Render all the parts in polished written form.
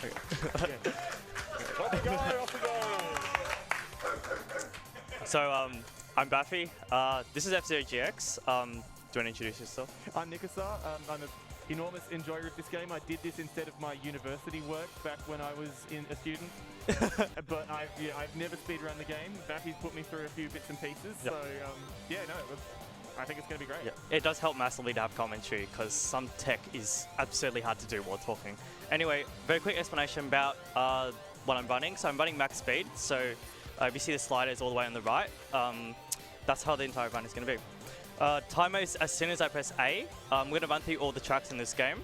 Off we go, off we go. So I'm Baphy. This is F0GX. Do you want to introduce yourself? I'm Nikasa. I'm an enormous enjoyer of this game. I did this instead of my university work back when I was a student. But I've never speedrun the game. Baphy's put me through a few bits and pieces. Yep. So I think it's going to be great. Yeah. It does help massively to have commentary because some tech is absurdly hard to do while talking. Anyway, very quick explanation about what I'm running. So I'm running max speed. So if you see the sliders all the way on the right, that's how the entire run is going to be. Timer is as soon as I press A. I'm going to run through all the tracks in this game.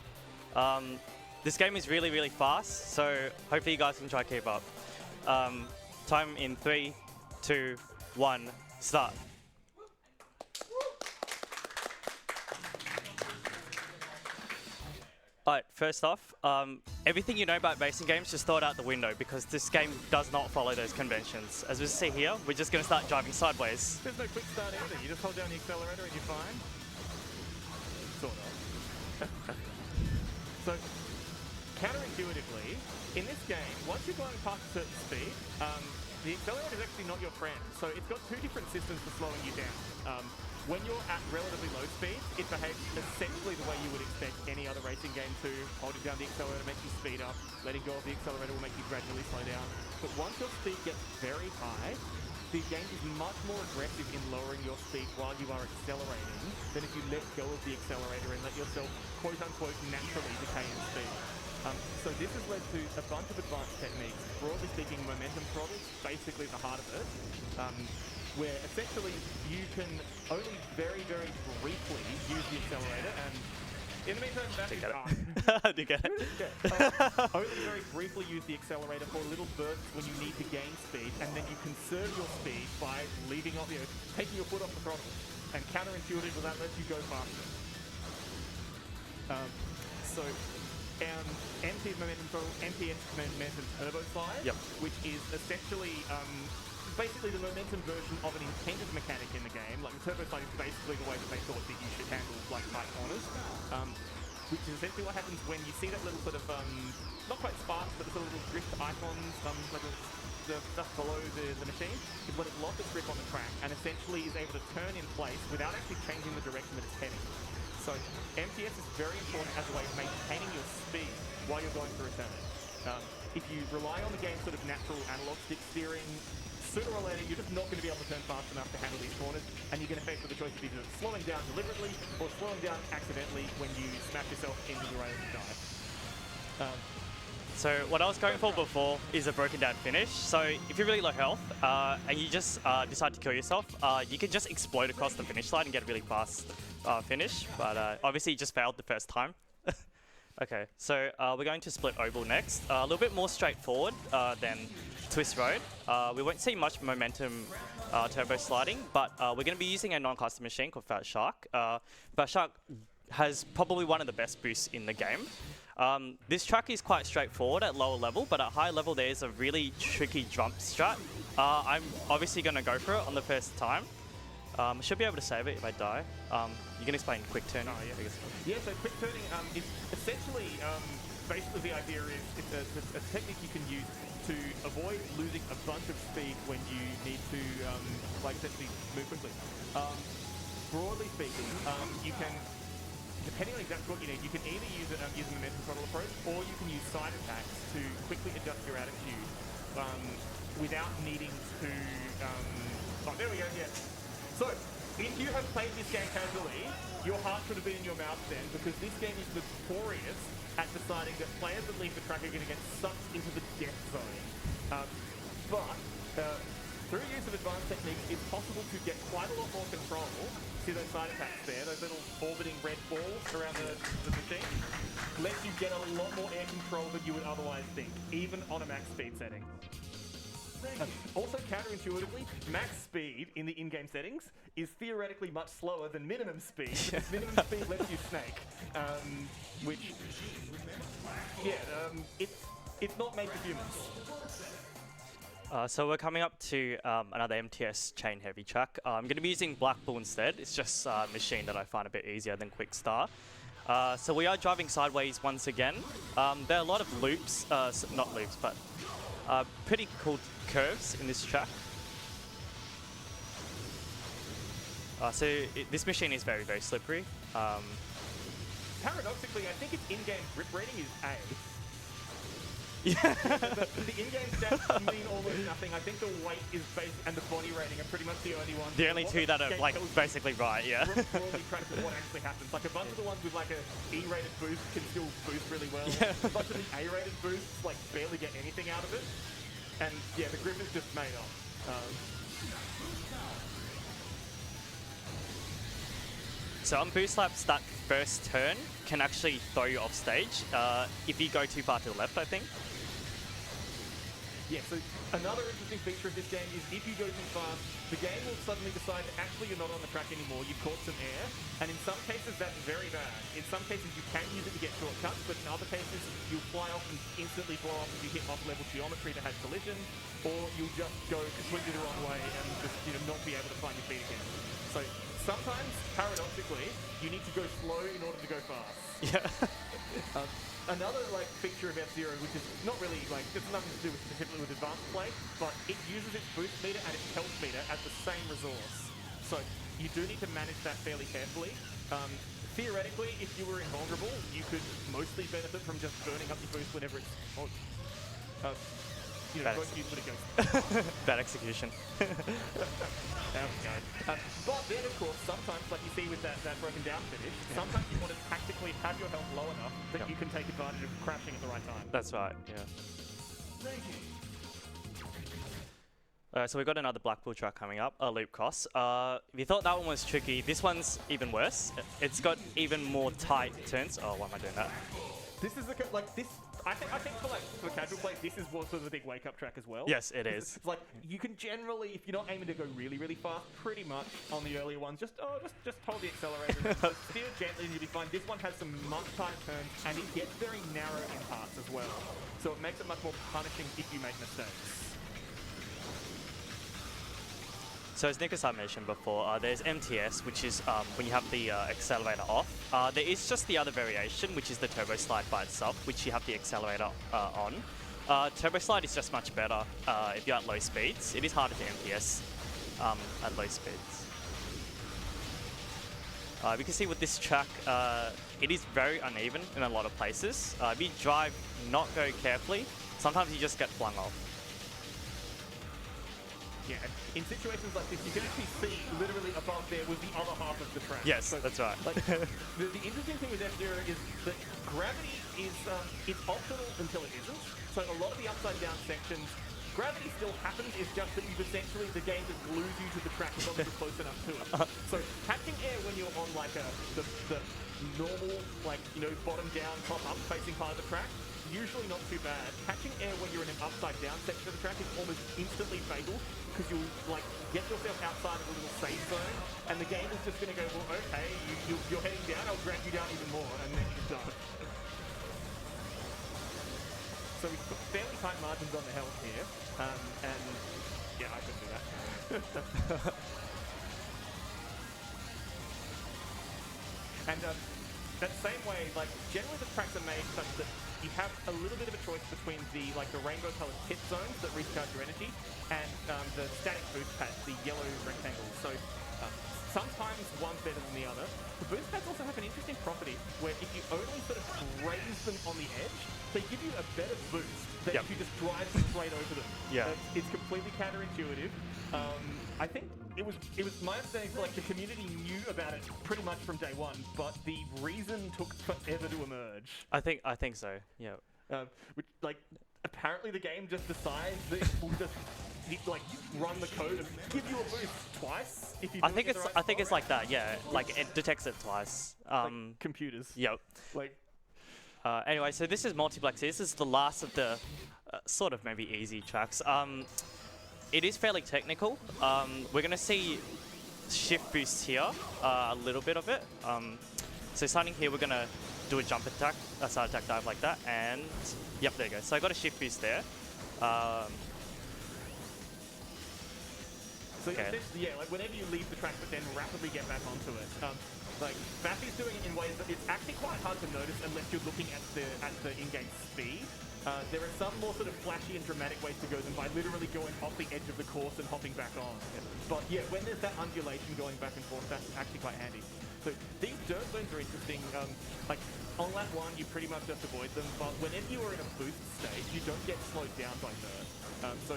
This game is really, really fast, so hopefully you guys can try to keep up. Time in 3, 2, 1, start. Alright, first off, everything you know about racing games, just throw it out the window because this game does not follow those conventions. As we see here, we're just going to start driving sideways. There's no quick start either. You just hold down the accelerator and you're fine. Sort of. So, counterintuitively, in this game, once you're going past a certain speed, the accelerator is actually not your friend. So it's got two different systems for slowing you down. When you're at relatively low speed, it behaves essentially the way you would expect any other racing game to. Holding down the accelerator makes you speed up. Letting go of the accelerator will make you gradually slow down. But once your speed gets very high, the game is much more aggressive in lowering your speed while you are accelerating than if you let go of the accelerator and let yourself, quote-unquote, naturally decay in speed. So this has led to a bunch of advanced techniques. Broadly speaking, momentum throttle is basically the heart of it, where essentially you can only very, very briefly use the accelerator, and in the meantime, that's Do you get it? only very briefly use the accelerator for little bursts when you need to gain speed, and then you conserve your speed by leaving off, taking your foot off the throttle. And counterintuitively, that lets you go faster. MT's momentum throttle, MTS momentum turbo slide, which is essentially basically the momentum version of an intended mechanic in the game. Like the turbo slide is basically the way that they thought that you should handle like tight corners, which is essentially what happens when you see that little sort of not quite sparks, but the sort of little drift icons, like the stuff below the machine, is when it locks its grip on the track and essentially is able to turn in place without actually changing the direction that it's heading. So MTS is very important as a way of maintaining your speed while you're going through a turn. If you rely on the game's sort of natural analog stick steering, sooner or later you're just not going to be able to turn fast enough to handle these corners, and you're going to face with the choice of either slowing down deliberately or slowing down accidentally when you smash yourself into the rails and die. So what I was going for before is a broken down finish. So if you're really low health and you just decide to kill yourself, you can just explode across the finish line and get a really fast finish. But obviously you just failed the first time. Okay, so we're going to split oval next. A little bit more straightforward than twist road. We won't see much momentum turbo sliding, but we're going to be using a non-custom machine called Fat Shark. Fat Shark has probably one of the best boosts in the game. This track is quite straightforward at lower level, but at high level there is a really tricky jump strat. I'm obviously going to go for it on the first time. I should be able to save it if I die. You can explain quick turning. Oh, yeah. Yeah, so quick turning is essentially, basically the idea is it's a technique you can use to avoid losing a bunch of speed when you need to, essentially move quickly. Broadly speaking, you can, depending on exactly what you need, you can either use a momentum throttle approach, or you can use side attacks to quickly adjust your attitude without needing to. Oh, there we go. Yeah. So, if you have played this game casually, your heart should have been in your mouth then, because this game is notorious at deciding that players that leave the track are going to get sucked into the death zone. But through use of advanced techniques, it's possible to get quite a lot more control. See those side attacks there, those little orbiting red balls around the machine? Lets you get a lot more air control than you would otherwise think, even on a max speed setting. Also, counterintuitively, max speed in the in-game settings is theoretically much slower than minimum speed, because minimum speed lets you snake, which, it's not made for humans. So we're coming up to another MTS chain heavy track. I'm going to be using Black Bull instead. It's just a machine that I find a bit easier than Quick Star. So we are driving sideways once again. There are a lot of loops, not loops, but pretty cool curves in this track. This machine is very, very slippery. Paradoxically, I think its in-game grip rating is A. Yeah. The in-game stats mean almost nothing. I think the weight is and the body rating are pretty much the only ones. The only two that are like basically right, yeah. Broadly tracks what actually happens. Like a bunch of the ones with like a E-rated boost can still boost really well. Yeah. A bunch of the A-rated boosts like barely get anything out of it. And yeah, the grip is just made up. So on boost laps, that first turn can actually throw you off stage if you go too far to the left, I think. Yeah, so another interesting feature of this game is if you go too fast, the game will suddenly decide that actually you're not on the track anymore, you've caught some air, and in some cases that's very bad. In some cases you can use it to get shortcuts, but in other cases you'll fly off and instantly blow off if you hit off-level geometry to have collision, or you'll just go completely the wrong way and just not be able to find your feet again. So sometimes, paradoxically, you need to go slow in order to go fast. Yeah. Another feature of F-Zero, which is not really it's nothing to do specifically with advanced play, but it uses its boost meter and its health meter as the same resource. So you do need to manage that fairly carefully. Theoretically, if you were invulnerable, you could mostly benefit from just burning up your boost whenever it's both use when it goes. Bad execution. But then, of course, sometimes, like you see with that broken down finish, sometimes you want to tactically have your health low enough that you can take advantage of crashing at the right time. That's right, yeah. So we've got another Blackpool track coming up, a loop cross. If you thought that one was tricky, this one's even worse. It's got even more tight turns. Oh, why am I doing that? This is I think for casual play, this is sort of the big wake-up track as well. Yes, it is. It's like, you can generally, if you're not aiming to go really, really fast, pretty much on the earlier ones, just hold the accelerator and steer gently and you'll be fine. This one has some much tighter turns, and it gets very narrow in parts as well. So it makes it much more punishing if you make mistakes. So as Nicholas had mentioned before, there's MTS, which is when you have the accelerator off. There is just the other variation, which is the turbo slide by itself, which you have the accelerator on. Turbo slide is just much better if you're at low speeds. It is harder to MTS at low speeds. We can see with this track, it is very uneven in a lot of places. If you drive not very carefully, sometimes you just get flung off. Yeah, in situations like this, you can actually see literally above there was the other half of the track. Yes, so, that's right. The interesting thing with F-Zero is that gravity is it's optional until it isn't. So a lot of the upside-down sections, gravity still happens. It's just that you've essentially the game just glues you to the track as long as you're close enough to it. So catching air when you're on the normal bottom down, top up facing part of the track, usually not too bad. Catching air when you're in an upside-down section of the track is almost instantly fatal because you'll get yourself outside of a little safe zone, and the game is just going to go, well, okay, you're heading down, I'll drag you down even more, and then you're done. So we've got fairly tight margins on the health here, and yeah, I couldn't do that. And that same way, generally the tracks are made such that you have a little bit of a choice between the rainbow-colored pit zones that recharge your energy and the static boost pads, the yellow rectangles. So sometimes one's better than the other. The boost pads also have an interesting property where if you only sort of graze them on the edge, they give you a better boost than if you just drive straight over them. Yeah. It's completely counterintuitive. I think it was my understanding that the community knew about it pretty much from day one, but the reason took forever to emerge. I think so. Yeah. Apparently the game just decides that it will just run the code and give you a boost twice if you. I think it's like that. Yeah. It detects it twice. Computers. Yep. Anyway, so this is multiplex. This is the last of the sort of maybe easy tracks. It is fairly technical. We're going to see shift boosts here, a little bit of it. So starting here, we're going to do a jump attack, a side attack dive like that, and yep, there you go. So I got a shift boost there. So yeah, whenever you leave the track but then rapidly get back onto it, Like, Baphy's doing it in ways that it's actually quite hard to notice unless you're looking at the in-game speed. There are some more sort of flashy and dramatic ways to go than by literally going off the edge of the course and hopping back on. But yeah, when there's that undulation going back and forth, that's actually quite handy. So these dirt zones are interesting. Like on lap 1, you pretty much just avoid them, but whenever you are in a boost stage, you don't get slowed down by dirt. So,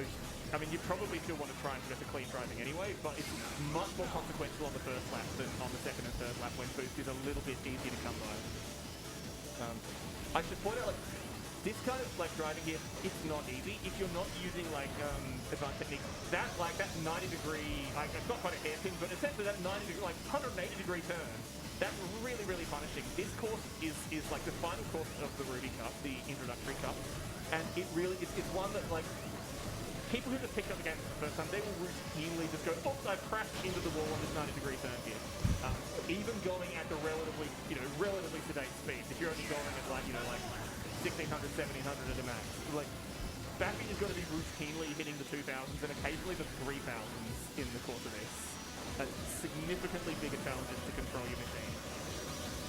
I mean, you probably still want to try and get the clean driving anyway, but it's much more consequential on the first lap than on the second and third lap when boost is a little bit easier to come by. I should point out, like, this kind of like driving here, it's not easy if you're not using like advanced techniques. That 90 degree, like it's not quite a hairpin, but essentially that 90 degree, like 180 degree turn, that's really, really punishing. This course is like the final course of the Ruby Cup, the introductory cup, and it really it's one that like people who just picked up the game for the first time, they will routinely just go, oops, I've crashed into the wall on this 90 degree turn here. Even going at the relatively sedate speed, if you're only going at like 1600, 1700 at a max. Like, Baphy is going to be routinely hitting the 2000s and occasionally the 3000s in the course of this. Significantly bigger challenges to control your machine.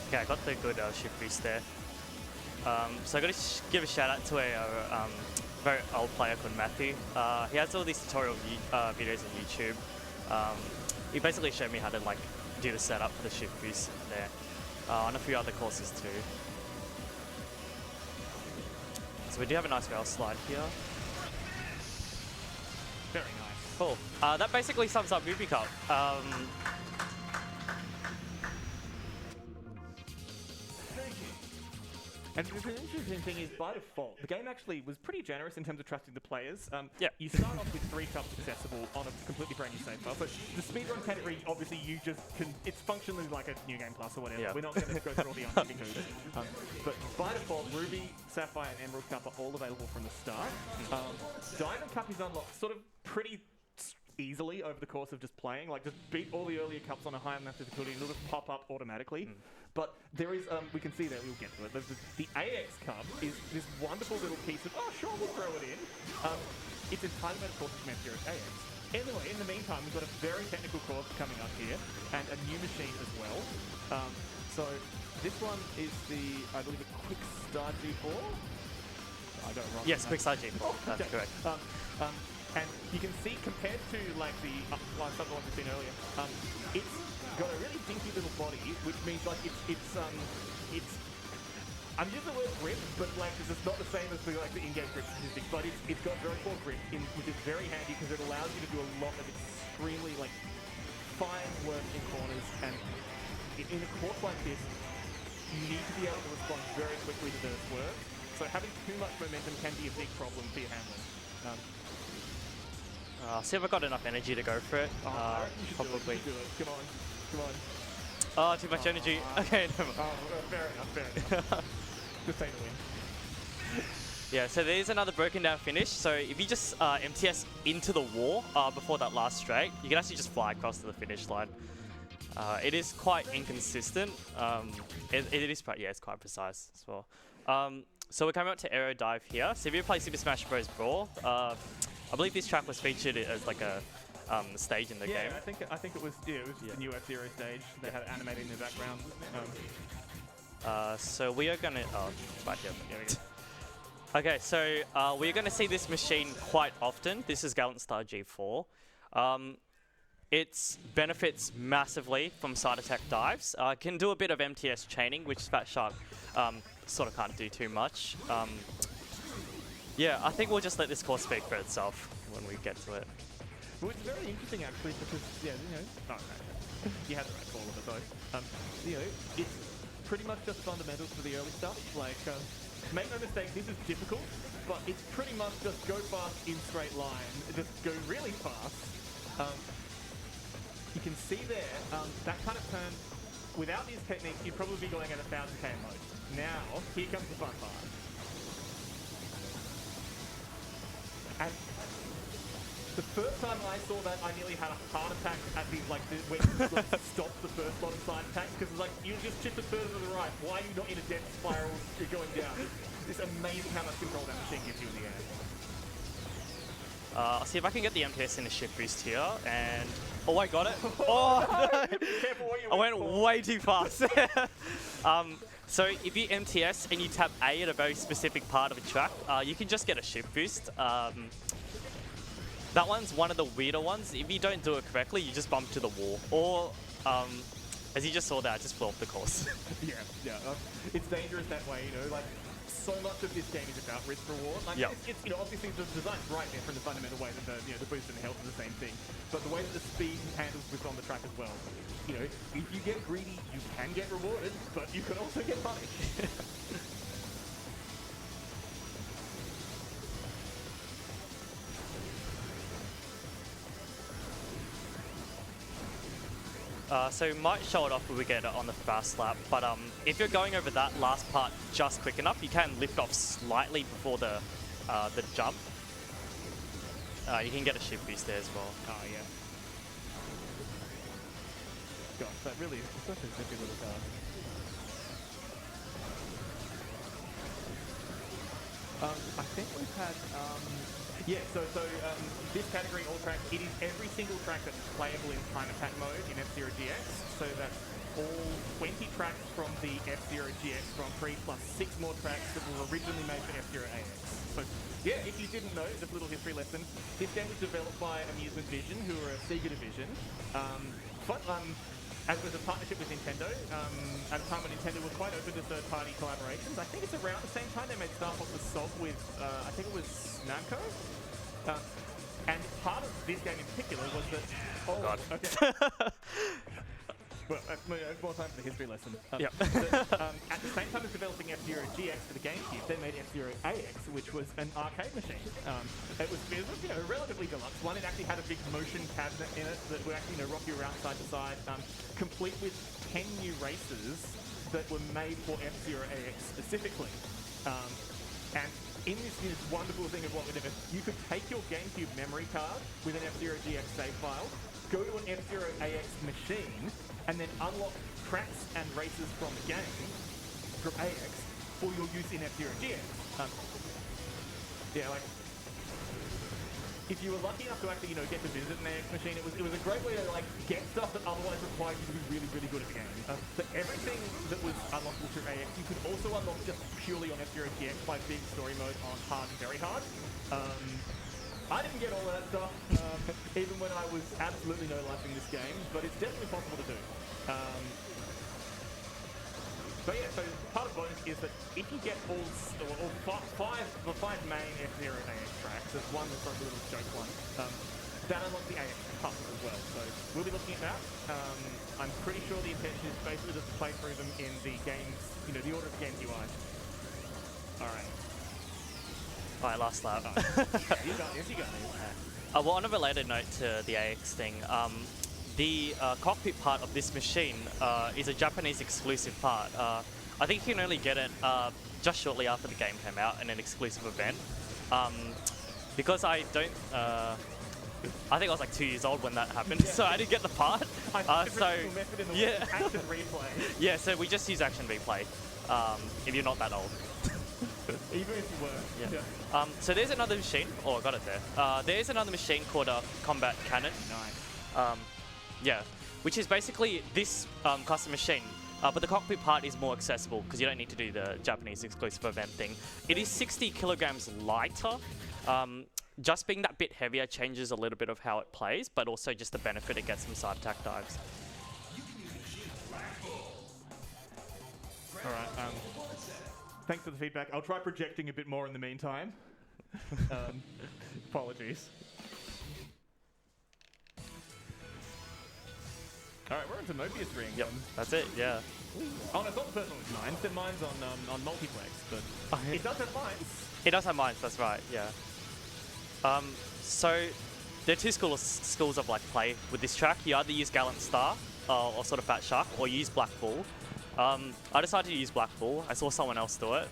Okay, I got the good shift boost there. So I got to give a shout out to a very old player called Baphy. He has all these tutorial videos on YouTube. He basically showed me how to like do the setup for the shift boost there, on a few other courses too. So we do have a nice rail slide here. Very nice. Cool. That basically sums up Ruby Cup. And the interesting thing is, by default, the game actually was pretty generous in terms of trusting the players. Yeah. You start off with 3 cups accessible on a completely brand new save file. So the speedrun category, obviously, you just can. It's functionally like a New Game Plus or whatever. Yeah. We're not going to go through all the unhappy codes. But by default, Ruby, Sapphire, and Emerald Cup are all available from the start. Diamond Cup is unlocked sort of pretty easily over the course of just playing. Like, just beat all the earlier cups on a higher enough difficulty and it'll just pop up automatically. But there is, we can see that, we'll get to it. The AX Cup is this wonderful little piece of, oh sure, we'll throw it in. It's entirely made of courses meant here at AX. Anyway, in the meantime, we've got a very technical course coming up here and a new machine as well. So this one is I believe, a Quick Start G4. I got it wrong. Yes, Quick Start G4. That's correct. And you can see, compared to like the some of the ones we've seen earlier, it's got a really dinky little body, which means like it's I'm using the word grip, but like it's not the same as the in-game grip statistic, but it's got very poor grip, which is very handy because it allows you to do a lot of extremely like fine work in corners, and in a course like this, you need to be able to respond very quickly to the swerve. So having too much momentum can be a big problem for your handling. See if I've got enough energy to go for it. Probably. Do it. Come on. Oh, too much energy. Okay, never mind. Fair enough. Just take the win. Yeah, so there's another broken down finish. So if you just MTS into the wall before that last straight, you can actually just fly across to the finish line. It is quite inconsistent. It's quite precise as well. So we're coming up to Aero Dive here. So if you play Super Smash Bros. Brawl, I believe this track was featured as like a stage in the game. Yeah, I think it was the new F-Zero stage. They had it animated in the background. So we are gonna right here. Okay, so we're gonna see this machine quite often. This is Gallant Star G4. It benefits massively from side attack dives. Can do a bit of MTS chaining, which Spat Shark sort of can't do too much. Yeah, I think we'll just let this course speak for itself when we get to it. Well, it's very interesting actually because, you had the right call of it though. It's pretty much just fundamentals for the early stuff. Like, make no mistake, this is difficult, but it's pretty much just go fast in straight line, just go really fast. You can see there, that kind of turn, without these techniques, you'd probably be going at 1000 km most. Now, here comes the fun part. And the first time I saw that, I nearly had a heart attack at the, when you stopped the first lot of side attacks, because it's like, you just shift it further to the right. Why are you not in a death spiral you're going down? It's amazing how much control that machine gives you in the air. I'll see if I can get the MTS in a shift boost here, and Oh, I got it. Oh, no. Be careful what you I went for. way too fast. So if you MTS and you tap A at a very specific part of a track, you can just get a shift boost. That one's one of the weirder ones. If you don't do it correctly, you just bump to the wall. Or, as you just saw there, I just flew off the course. Yeah. It's dangerous that way, you know, like, so much of this game is about risk reward. Like, Yep. it's you know, obviously the design's right there from the fundamental way that the boost and the health are the same thing, but the way that the speed handles with on the track as well. You know, if you get greedy, you can get rewarded, but you can also get punished. So you might show it off when we get it on the fast lap, but if you're going over that last part just quick enough, you can lift off slightly before the jump. You can get a shift boost there as well. Oh, yeah. Gosh, that really is such a zippy little car. I think we've had, this category, all tracks, it is every single track that's playable in time attack mode in F-Zero GX. So that's all 20 tracks from the F-Zero GX Grand Prix plus 6 more tracks that were originally made for F-Zero AX. So yeah, if you didn't know, just a little history lesson. This game was developed by Amusement Vision, who are a Sega division. As was a partnership with Nintendo, at a time when Nintendo was quite open to third-party collaborations. I think it's around the same time they made Star Fox Assault with, I think it was Namco. And part of this game in particular was that... Oh, God. Okay. Well, more time for the history lesson. Yep. At the same time as developing F-Zero GX for the GameCube, they made F-Zero AX, which was an arcade machine. It was relatively deluxe one. It actually had a big motion cabinet in it that would actually rock you around side to side, complete with 10 new races that were made for F-Zero AX specifically. And in this wonderful thing of what we did, you could take your GameCube memory card with an F-Zero GX save file, go to an F-Zero AX machine, and then unlock tracks and races from the game, from AX, for your use in F-Zero GX. If you were lucky enough to actually, get to visit an AX machine, it was a great way to, get stuff that otherwise required you to be really, really good at the game. So everything that was unlockable through AX, you could also unlock just purely on F-Zero GX by big story mode on hard and very hard. I didn't get all of that stuff, even when I was absolutely no liking this game, but it's definitely possible to do. So part of the bonus is that if you get the five main F-Zero AX tracks, there's one that's like a little joke one, that unlocks the AX Cup as well. So we'll be looking at that. I'm pretty sure the intention is basically just to play through them in the game's, the order of the game's UI. Alright. Alright, last lap. You got this. Well, on a related note to the AX thing, the cockpit part of this machine is a Japanese exclusive part. I think you can only get it just shortly after the game came out in an exclusive event. Because I don't... I think I was like 2 years old when that happened, so I didn't get the part. Yeah. Action replay. Yeah, so we just use action replay, if you're not that old. Even if you were. Yeah. So there's another machine. Oh, I got it there. There's another machine called a Combat Cannon. Nice. Yeah, which is basically this custom machine. But the cockpit part is more accessible because you don't need to do the Japanese exclusive event thing. It is 60 kilograms lighter. Just being that bit heavier changes a little bit of how it plays, but also just the benefit it gets from side attack dives. All right. Thanks for the feedback. I'll try projecting a bit more in the meantime. Apologies. Alright, we're into Mobius Ring. Yep, that's it, yeah. Oh, no, it's not the first one with mines. They're mines on multiplex, but it does have mines. It does have mines, that's right, yeah. So there are two schools of play with this track. You either use Gallant Star or sort of Fat Shark, or you use Black Bull. I decided to use Black Bull. I saw someone else do it.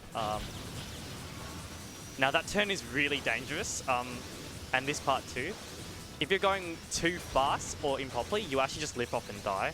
Now that turn is really dangerous, and this part too. If you're going too fast or improperly, you actually just lift off and die.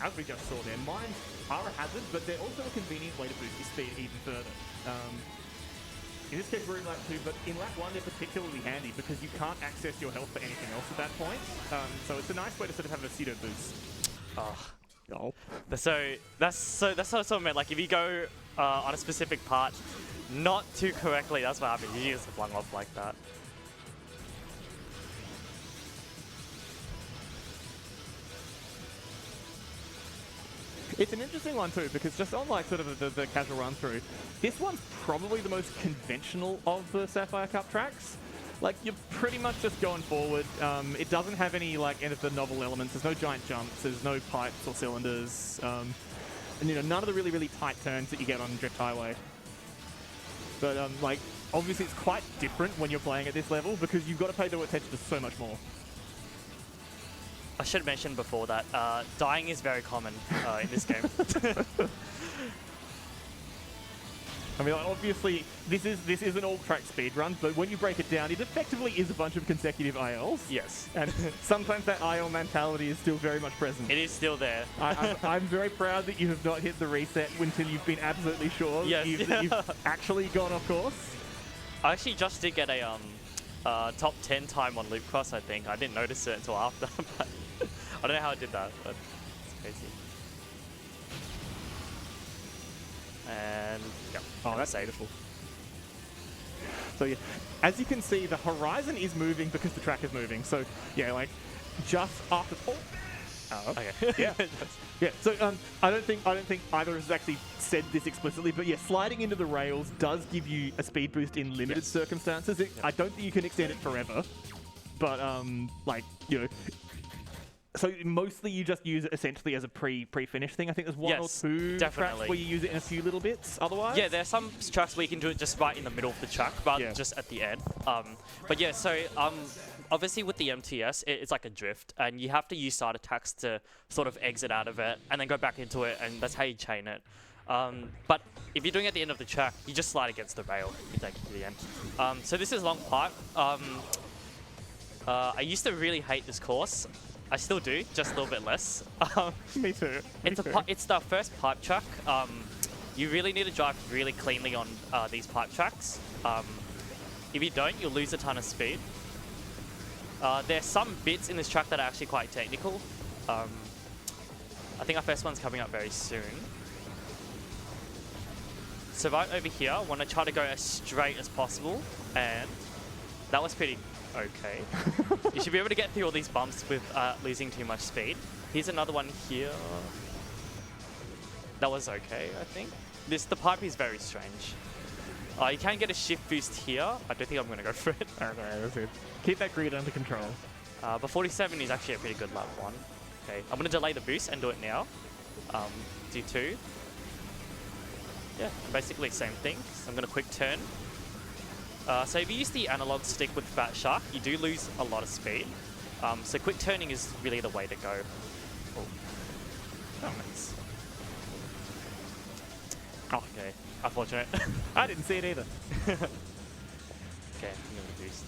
as we just saw there, mines are a hazard, but they're also a convenient way to boost your speed even further. In this case, we're in lap 2, but in lap 1, they're particularly handy because you can't access your health for anything else at that point. So it's a nice way to sort of have a pseudo boost. Oh. So that's what I meant. Like if you go on a specific part not too correctly, that's what happens. You just flung off like that. It's an interesting one too, because just on like sort of the casual run through, this one's probably the most conventional of the Sapphire Cup tracks. Like you're pretty much just going forward. It doesn't have any like any of the novel elements. There's no giant jumps. There's no pipes or cylinders. And you know, none of the really tight turns that you get on Drift Highway. But like obviously it's quite different when you're playing at this level because you've got to pay attention to so much more. I should have mentioned before that dying is very common in this game. I mean, obviously, this is an all-track speedrun, but when you break it down, it effectively is a bunch of consecutive ILs. Yes. And sometimes that IL mentality is still very much present. It is still there. I'm very proud that you have not hit the reset until you've been absolutely sure that you've actually gone off course. I actually just did get a top 10 time on Loop Cross, I think. I didn't notice it until after, but I don't know how I did that, but it's crazy. And yeah, oh, that's beautiful. So yeah, as you can see, the horizon is moving because the track is moving. So yeah, like just after. Oh, okay. Yeah, yeah. So I don't think either of us has actually said this explicitly, but yeah, sliding into the rails does give you a speed boost in limited circumstances. I don't think you can extend it forever, but like you know. So mostly you just use it essentially as a pre-finish thing. I think there's one or two tracks where you use it in a few little bits otherwise. Yeah, there are some tracks where you can do it just right in the middle of the track, rather than just at the end. But yeah, so obviously with the MTS, it's like a drift, and you have to use side attacks to sort of exit out of it, and then go back into it, and that's how you chain it. But if you're doing it at the end of the track, you just slide against the rail, you take it to the end. So this is long pipe. I used to really hate this course. I still do, just a little bit less. Me too. It's the first pipe track. You really need to drive really cleanly on these pipe tracks. If you don't, you'll lose a ton of speed. There's some bits in this track that are actually quite technical. I think our first one's coming up very soon. So right over here, I want to try to go as straight as possible, and that was pretty okay. You should be able to get through all these bumps with losing too much speed. Here's another one here. That was okay, I think. The pipe is very strange. You can get a shift boost here. I don't think I'm going to go for it. Okay, that's it. Keep that grid under control. But 47 is actually a pretty good lap one. Okay, I'm going to delay the boost and do it now. Do 2. Yeah, basically same thing. So I'm going to quick turn. So if you use the analog stick with Fat Shark, you do lose a lot of speed. So quick turning is really the way to go. Oh, nice. Oh, okay. Unfortunate. I didn't see it either. Okay, I'm going to boost.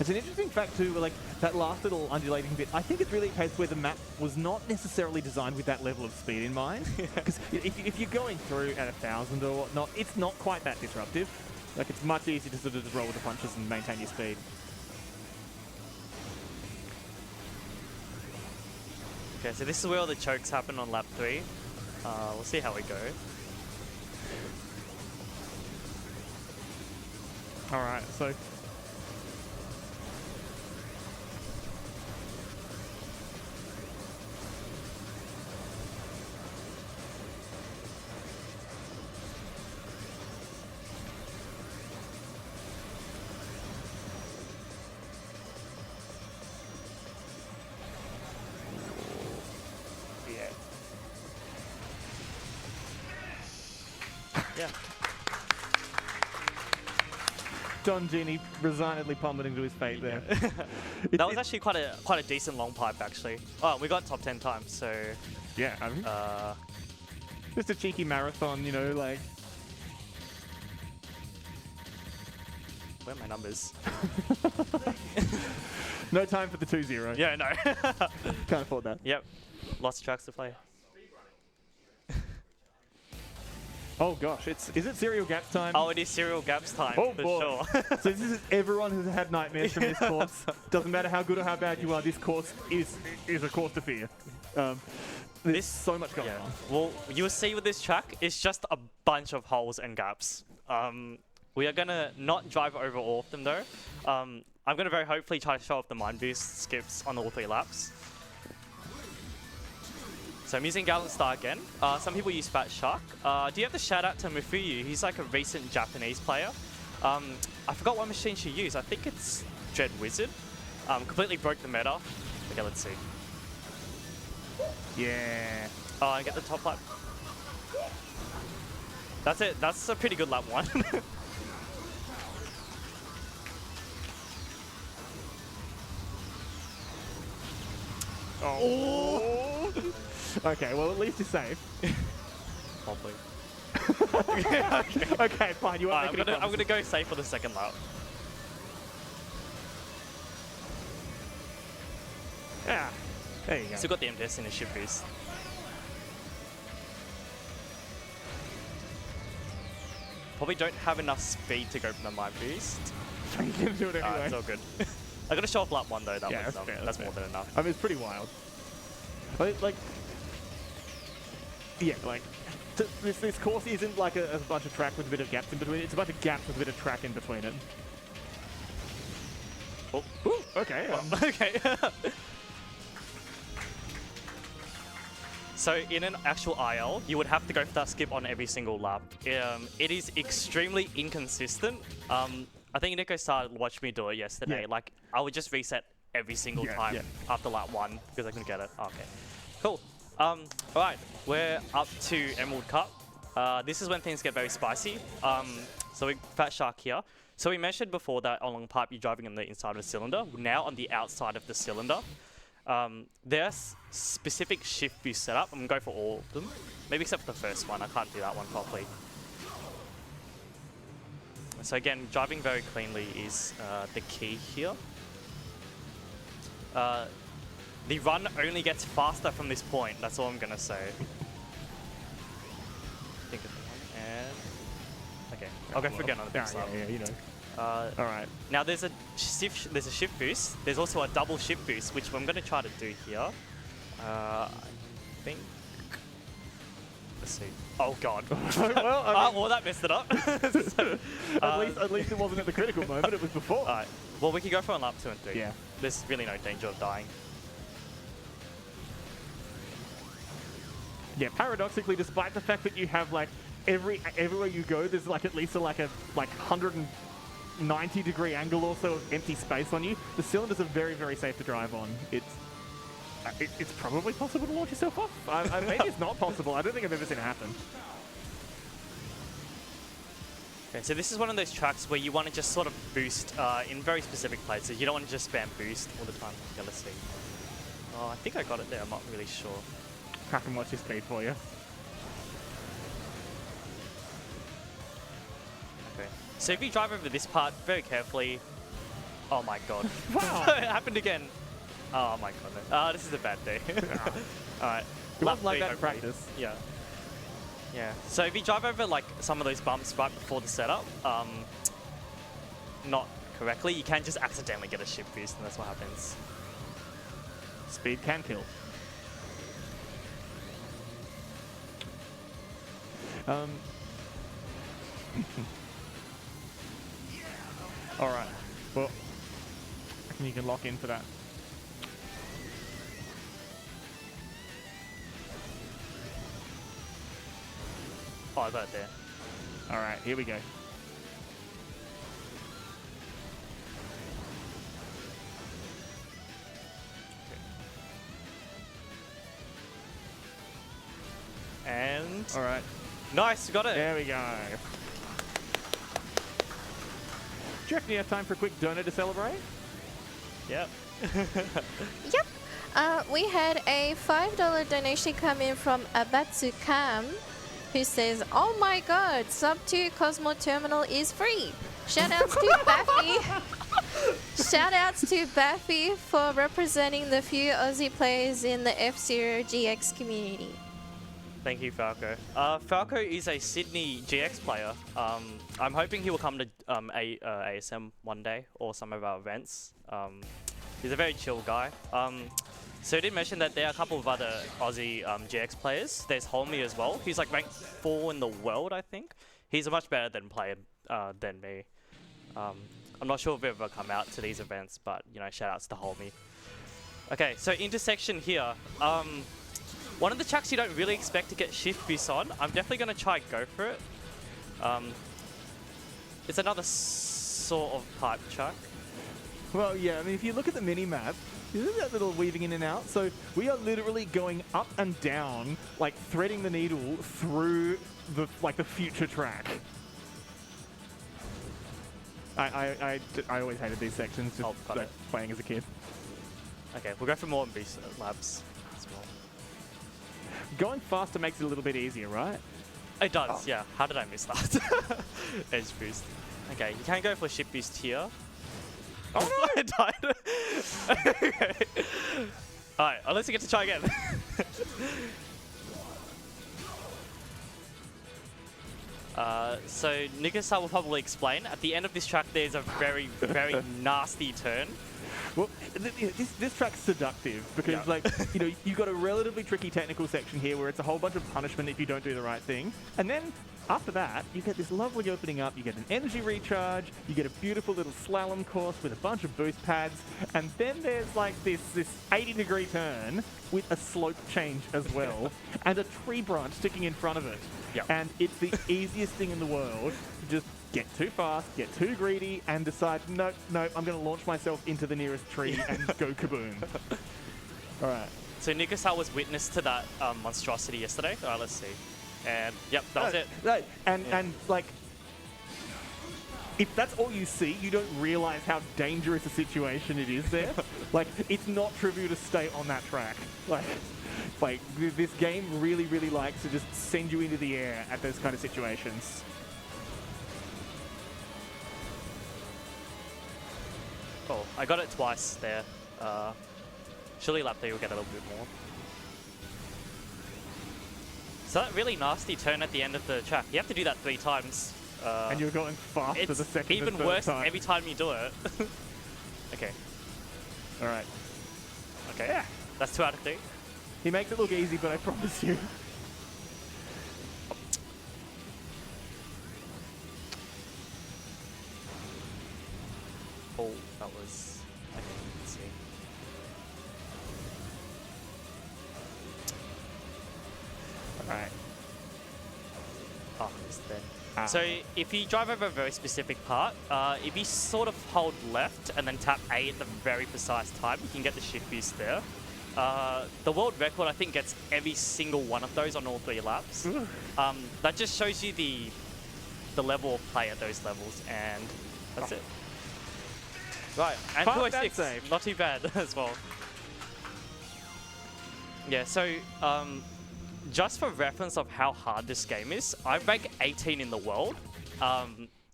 It's an interesting fact too, like that last little undulating bit. I think it's really a case where the map was not necessarily designed with that level of speed in mind. Because if you're going through at 1,000 or whatnot, it's not quite that disruptive. Like it's much easier to sort of just roll with the punches and maintain your speed. Okay, so this is where all the chokes happen on lap 3. We'll see how we go. All right, so. Yeah. Don Genie resignedly plummeting to his fate there. That was actually quite a decent long pipe, actually. Oh, we got top 10 times, so... Yeah, I mean, just a cheeky marathon, you know, like... Where are my numbers? No time for the 2-0. Yeah, no. Can't afford that. Yep. Lots of tracks to play. Oh gosh, is it cereal gaps time? Oh, it is cereal gaps time, Oh, for boy. sure. So this is everyone who's had nightmares from this course. Doesn't matter how good or how bad you are, this course is a course to fear. There's so much going on. Well, you'll see with this track, it's just a bunch of holes and gaps. We are gonna not drive over all of them though. I'm gonna very hopefully try to show off the mind boost skips on all 3 laps. So I'm using Gallant Star again. Some people use Fat Shark. Do you have to shout out to Mufuyu? He's like a recent Japanese player. I forgot what machine she used. I think it's Dread Wizard. Completely broke the meta. Okay, let's see. Yeah. Oh, I get the top lap. That's it. That's a pretty good lap 1. Oh. Okay, well at least you're safe. Probably. Okay, fine. You are making I'm gonna go safe for the second lap. Yeah. There you go. Still got the MTS in the ship boost. Probably don't have enough speed to go from the mind boost. You can do it anyway. It's all good. I gotta show off lap 1 though. Yeah, Was, that's fair, that's fair. more than enough. I mean, it's pretty wild. Like, yeah, like, this course isn't like a bunch of track with a bit of gaps in between. It's a bunch of gaps with a bit of track in between it. Oh, ooh, okay. Okay. So in an actual IL, you would have to go for that skip on every single lap. It is extremely inconsistent. I think Nico started watching me do it yesterday. Yeah. Like, I would just reset every single time after lap 1 because I couldn't get it. Okay, cool. Alright, we're up to Emerald Cup. This is when things get very spicy. So we Fat Shark here. So we mentioned before that on long pipe you're driving on the inside of the cylinder. Now on the outside of the cylinder. There's specific shift boost setup. I'm gonna go for all of them. Maybe except for the first one. I can't do that one properly. So again, driving very cleanly is the key here. The run only gets faster from this point. That's all I'm gonna say. Think of the one and okay, I'll go for again on the big slab. Yeah, you know. All right. Now there's a shift boost. There's also a double shift boost, which I'm gonna try to do here. I think. Let's see. Oh god. Well, I mean, well, that messed it up. at least it wasn't at the critical moment. It was before. Alright. Well, we can go for on lap 2 and 3. Yeah. There's really no danger of dying. Yeah. Paradoxically, despite the fact that you have like everywhere you go, there's like at least a 190-degree angle or so of empty space on you. The cylinders are very, very safe to drive on. It's probably possible to launch yourself off. Maybe it's not possible. I don't think I've ever seen it happen. Okay, so this is one of those tracks where you want to just sort of boost in very specific places. You don't want to just spam boost all the time. Okay, let's see. Oh, I think I got it there. I'm not really sure. Crack and watch your speed for you. Okay. So if you drive over this part very carefully... Oh my god. Wow. It happened again. Oh my goodness. This is a bad day. Alright. It wasn't like that in practice. Yeah. Yeah. So if you drive over like some of those bumps right before the setup, not correctly, you can just accidentally get a shift boost, and that's what happens. Speed can kill. All right. Well, I reckon you can lock in for that. Oh, I got it there. All right, here we go. And... All right. Nice, you got it! There we go. Do you reckon you have time for a quick donor to celebrate? Yep. Yep. We had a $5 donation come in from Abatsu Kam, who says, "Oh my god, Sub 2 Cosmo Terminal is free. Shoutouts to Baphy." Shout outs to Baphy for representing the few Aussie players in the F-Zero GX community. Thank you, Falco. Falco is a Sydney GX player. I'm hoping he will come to ASM one day or some of our events. He's a very chill guy. So he did mention that there are a couple of other Aussie GX players. There's Holmy as well. He's like ranked 4 in the world, I think. He's a much better player than me. I'm not sure if we've ever come out to these events, but you know, shout outs to Holmy. Okay, so intersection here. One of the tracks you don't really expect to get shift boost on. I'm definitely going to try and go for it. It's another sort of pipe track. Well, yeah, I mean, if you look at the mini-map, isn't that little weaving in and out? So we are literally going up and down, like threading the needle through the future track. I always hated these sections, just like playing as a kid. Okay, we'll go for more boost labs as well. Going faster makes it a little bit easier, right? It does, yeah. How did I miss that? Edge boost. Okay, you can go for ship boost here. Oh, I died. Okay. Alright, unless you get to try again. So Nikasa will probably explain. At the end of this track, there's a very, very nasty turn. Well, this track's seductive because, like, you know, you've got a relatively tricky technical section here where it's a whole bunch of punishment if you don't do the right thing. And then after that, you get this lovely opening up, you get an energy recharge, you get a beautiful little slalom course with a bunch of boost pads, and then there's like this 80-degree turn with a slope change as well, and a tree branch sticking in front of it. Yep. And it's the easiest thing in the world to just get too fast, get too greedy, and decide, no, I'm going to launch myself into the nearest tree and go kaboom. All right. So Nikasa was witness to that monstrosity yesterday. All right, let's see. And yep, that was it. Right. And like, if that's all you see, you don't realize how dangerous a situation it is there. Like, it's not trivial to stay on that track. Like this game really, really likes to just send you into the air at those kind of situations. Oh, I got it twice there. Surely lap 3 will get a little bit more. So that really nasty turn at the end of the track, you have to do that 3 times. And you're going faster the second even and third worse time. every time you do it. Okay. All right. Okay. Yeah. That's 2 out of 3. He makes it look easy, but I promise you. Oh, that was... Okay, let's see. All right. Oh, it's there. So if you drive over a very specific part, if you sort of hold left and then tap A at the very precise time, you can get the shift boost there. The world record, I think, gets every single one of those on all 3 laps. That just shows you the level of play at those levels, and that's it. Right, and 206, not too bad as well. Yeah, so just for reference of how hard this game is, I rank 18 in the world,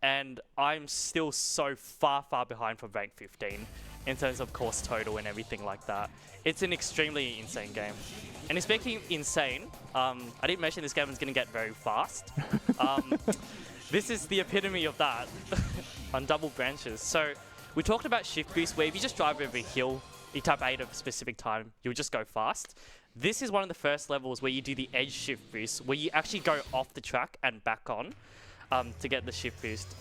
and I'm still so far behind from rank 15 in terms of course total and everything like that. It's an extremely insane game. And speaking insane, I didn't mention this game is going to get very fast. This is the epitome of that on double branches. So we talked about shift boost, where if you just drive over a hill, you tap A at a specific time, you'll just go fast. This is one of the first levels where you do the edge shift boost, where you actually go off the track and back on to get the shift boost.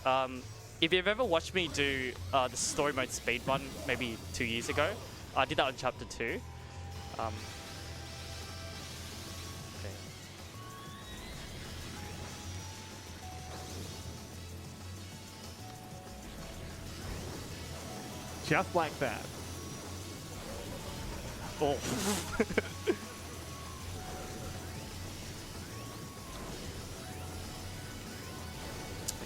If you've ever watched me do the story mode speedrun maybe 2 years ago, I did that on chapter 2. Okay. Just like that. Oh.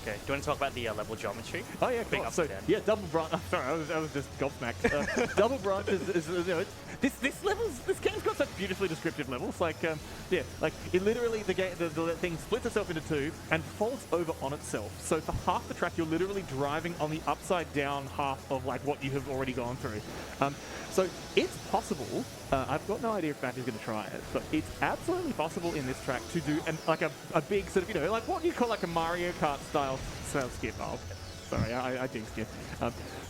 Okay. Do you want to talk about the level geometry? Oh yeah, Big cool. up So and down. yeah, double branch. Sorry, I was just gobsmacked. Double branch is you know, this game's got such beautifully descriptive levels. Like yeah, like it literally the thing splits itself into two and folds over on itself. So for half the track, you're literally driving on the upside down half of like what you have already gone through. So it's possible. I've got no idea if Baphy's going to try it, but it's absolutely possible in this track to do like a big sort of, you know, like what you call like a Mario Kart style skip. Oh, sorry, I jinxed you.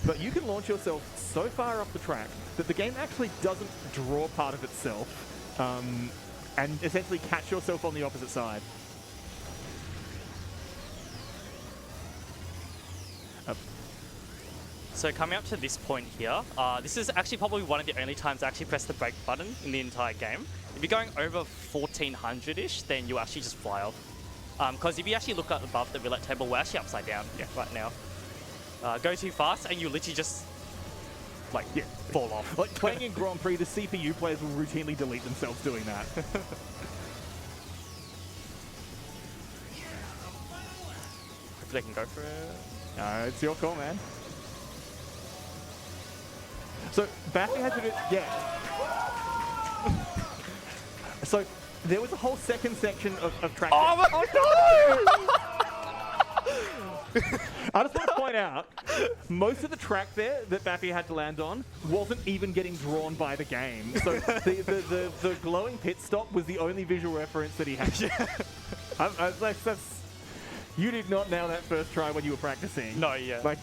But you can launch yourself so far up the track that the game actually doesn't draw part of itself and essentially catch yourself on the opposite side. So coming up to this point here, this is actually probably one of the only times I actually press the brake button in the entire game. If you're going over 1400-ish, then you'll actually just fly off. Because if you actually look up above the roulette table, we're actually upside down right now. Go too fast and you literally just like fall off. Like playing in Grand Prix, the CPU players will routinely delete themselves doing that. Hopefully they can go for it. It's your call, man. So Baphy had to do, So there was a whole second section of track. Oh no! I just want to point out, most of the track there that Baphy had to land on wasn't even getting drawn by the game. So the glowing pit stop was the only visual reference that he had. You did not nail that first try when you were practicing. No, yeah. Like.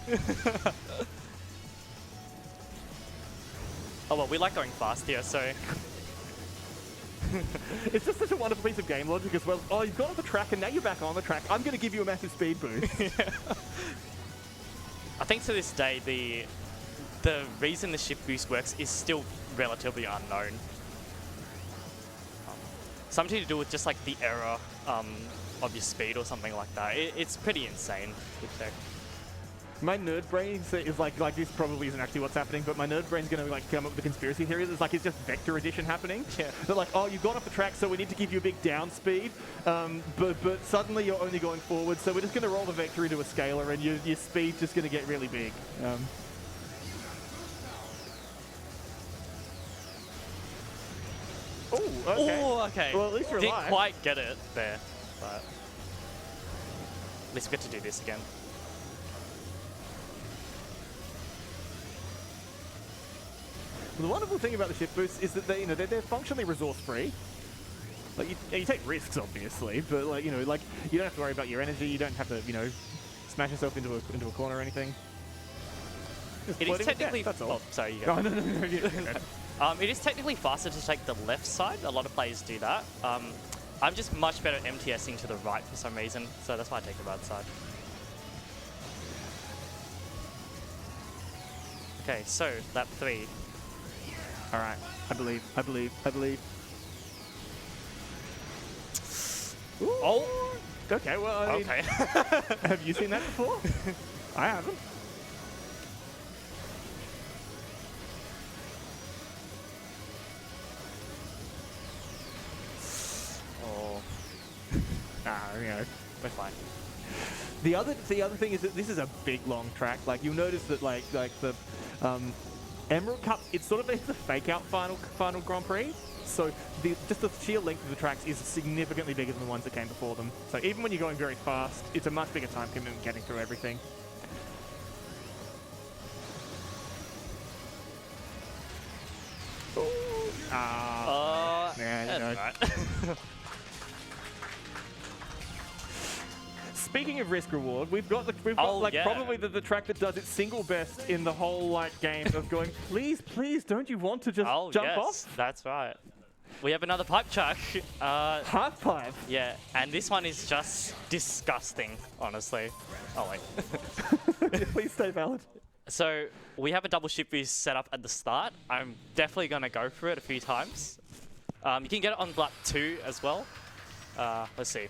Oh well, we like going fast here, so... It's just such a wonderful piece of game logic as well. Oh, you've got off the track and now you're back on the track. I'm going to give you a massive speed boost. I think to this day, the reason the shift boost works is still relatively unknown. Something to do with just like the error of your speed or something like that. It's pretty insane with tech. My nerd brain is like this probably isn't actually what's happening, but my nerd brain's going to like come up with a conspiracy theory. It's like it's just vector addition happening. Yeah. They're like, oh, you've gone off the track, so we need to give you a big down speed, but suddenly you're only going forward, so we're just going to roll the vector into a scalar, and your speed's just going to get really big. Oh, okay. Oh, okay. Well, at least you're Didn't alive. quite get it there, but at least we get to do this again. The wonderful thing about the shift boosts is that they're functionally resource free. Like you take risks, obviously, but like you don't have to worry about your energy. You don't have to smash yourself into a corner or anything. Just It is floating with technically... gas, that's all. Oh, sorry, you go. Oh, no. It is technically faster to take the left side. A lot of players do that. I'm just much better at MTSing to the right for some reason, so that's why I take the right side. Okay, so lap 3. All right, I believe. Ooh. Oh! Okay, well, I mean, Okay. have you seen that before? I haven't. Oh, we're fine. The other thing is that this is a big long track. Like you'll notice that like the Emerald Cup, it's a fake out final Grand Prix. So just the sheer length of the tracks is significantly bigger than the ones that came before them. So even when you're going very fast, it's a much bigger time commitment getting through everything. That's right. Speaking of risk reward, we've got probably the track that does its single best in the whole game of going, please, don't you want to just jump off? That's right. We have another pipe track. Half pipe. Yeah, and this one is just disgusting, honestly. Oh wait. Please stay valid. So we have a double shift boost set up at the start. I'm definitely gonna go for it a few times. You can get it on lap 2 as well. Let's see.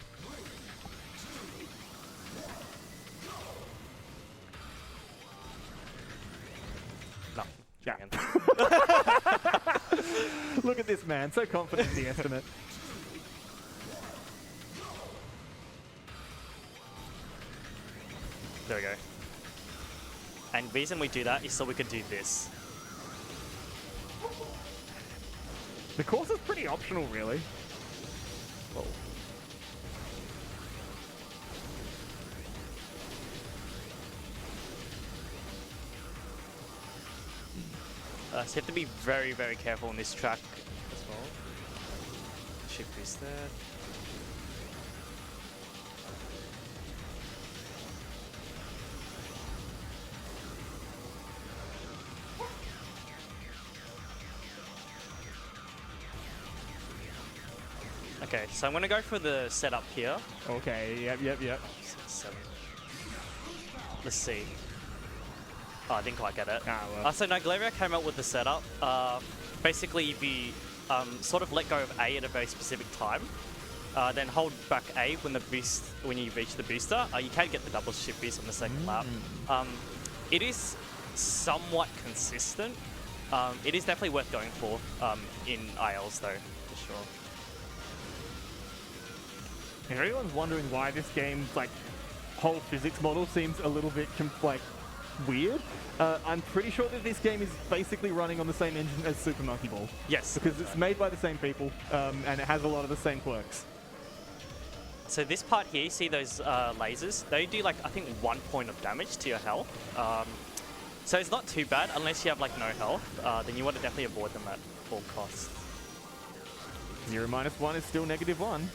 No. Yeah. Look at this man, so confident in the estimate. There we go. And the reason we do that is so we could do this. The course is pretty optional, really. Whoa. So you have to be very, very careful on this track as well. Shift boost there. Okay, so I'm gonna go for the setup here. Okay, yep. 6, 7. Let's see. Oh, I didn't quite get it. Ah, well. So Naglaria came up with the setup. Basically, if you sort of let go of A at a very specific time, then hold back A when you reach the booster, you can get the double shift boost on the second lap. It is somewhat consistent. It is definitely worth going for in ILs though, for sure. If anyone's wondering why this game's like whole physics model seems a little bit weird, I'm pretty sure that this game is basically running on the same engine as Super Monkey Ball. Yes. Because it's made by the same people, and it has a lot of the same quirks. So this part here, you see those lasers? They do like, I think 1 point of damage to your health. So it's not too bad unless you have like no health, then you want to definitely avoid them at all costs. 0 - 1 is still -1.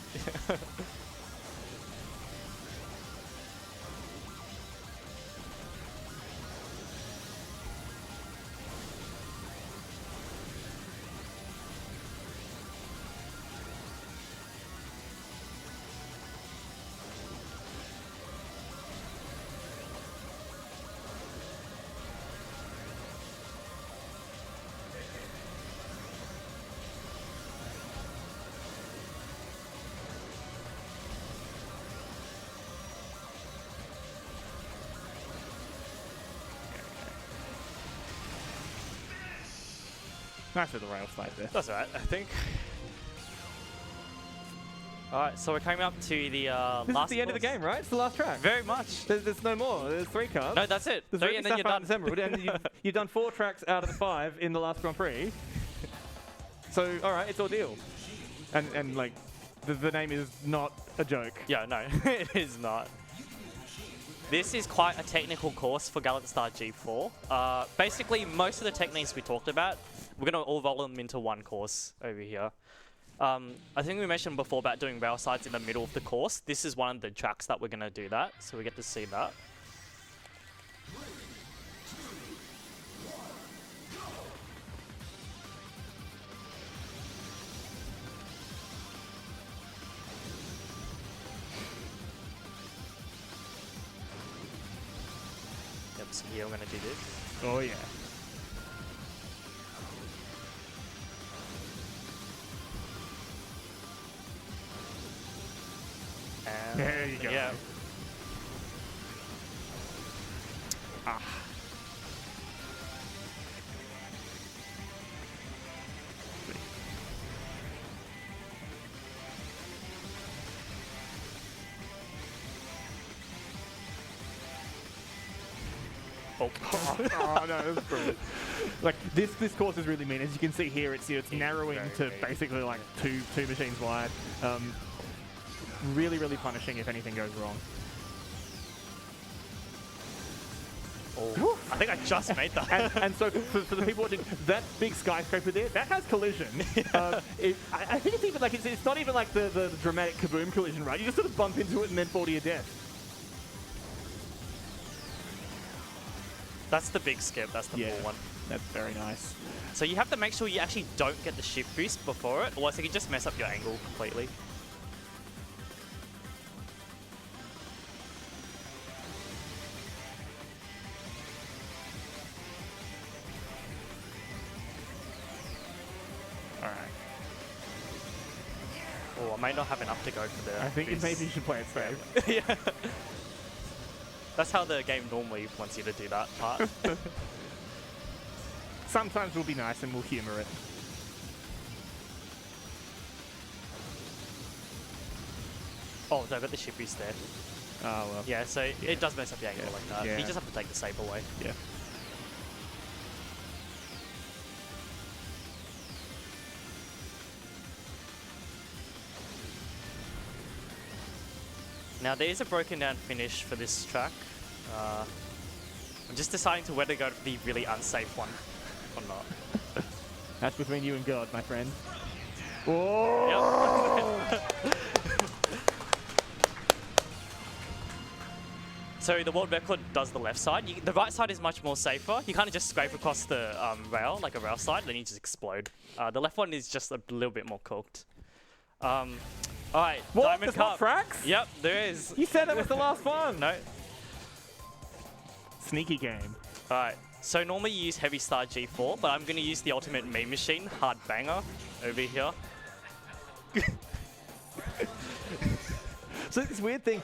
Nice little rail slide there. That's alright, I think. Alright, so we're coming up to the This last is the end of the course. game, right? It's the last track. Very much. There's no more. There's 3 cars. No, that's it. There's 3 Ruby, and then you're Sapphire, done. and Emerald, and you've done 4 tracks out of the 5 in the last Grand Prix. So, alright, it's Ordeal. And like, the name is not a joke. Yeah, no, it is not. This is quite a technical course for Gallant Star G4. Basically, most of the techniques we talked about, we're going to all roll them into one course over here. I think we mentioned before about doing rail sides in the middle of the course. This is one of the tracks that we're going to do that, so we get to see that. Yep, so here I'm going to do this. Oh, yeah. And There you go. Yeah. Ah. Oh. Oh no, that's brilliant. Like this course is really mean. As you can see here, it's narrowing to basically like two machines wide. Really punishing if anything goes wrong. Oh. I think I just made that. And so for the people watching, that big skyscraper there, that has collision. I think it's even like it's not even like the dramatic kaboom collision, right? You just sort of bump into it and then fall to your death. That's the big skip. That's the full one. That's very nice. So you have to make sure you actually don't get the shift boost before it, or else it can just mess up your angle completely. Alright. Oh, I might not have enough to go for the I think boost. maybe you should play it safe. Yeah. That's how the game normally wants you to do that part. Sometimes we'll be nice and we'll humor it. Oh, I got the shift boost there. Oh, well. Yeah, so it does mess up the angle like that. Yeah. You just have to take the save away. Yeah. Now there is a broken down finish for this track. I'm just deciding to whether to go for the really unsafe one or not. That's between you and God, my friend. Whoa! Yep. So the world record does the left side. The right side is much more safer. You kind of just scrape across the rail, like a rail slide, then you just explode. The left one is just a little bit more cooked. All right, What? Diamond There's Cup. not tracks? Yep, there is. You said that was the last one. No. Sneaky game. All right. So normally you use Heavy Star G4, but I'm going to use the ultimate meme machine, Hard Banger, over here. So this weird thing,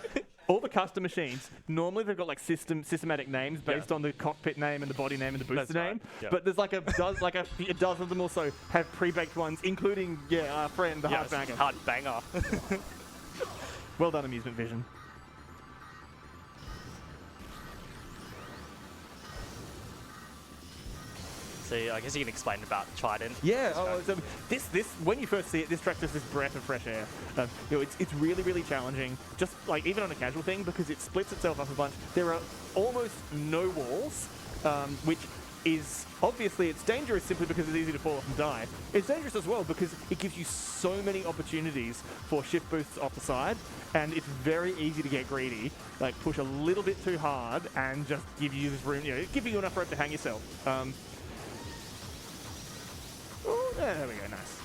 all the custom machines, normally they've got like systematic names based on the cockpit name and the body name and the booster That's right, name. yeah. But there's like a dozen of them also have pre-baked ones, including our friend the Hard Banger. Hard Banger. Well done, Amusement Vision. So I guess you can explain about Trident. Yeah, so this when you first see it, this track just this breath of fresh air. It's really, really challenging, just like even on a casual thing, because it splits itself up a bunch. There are almost no walls, which is obviously it's dangerous simply because it's easy to fall off and die. It's dangerous as well because it gives you so many opportunities for shift boosts off the side, and it's very easy to get greedy, like push a little bit too hard and just give you this room, giving you enough rope to hang yourself. Oh, there we go, nice.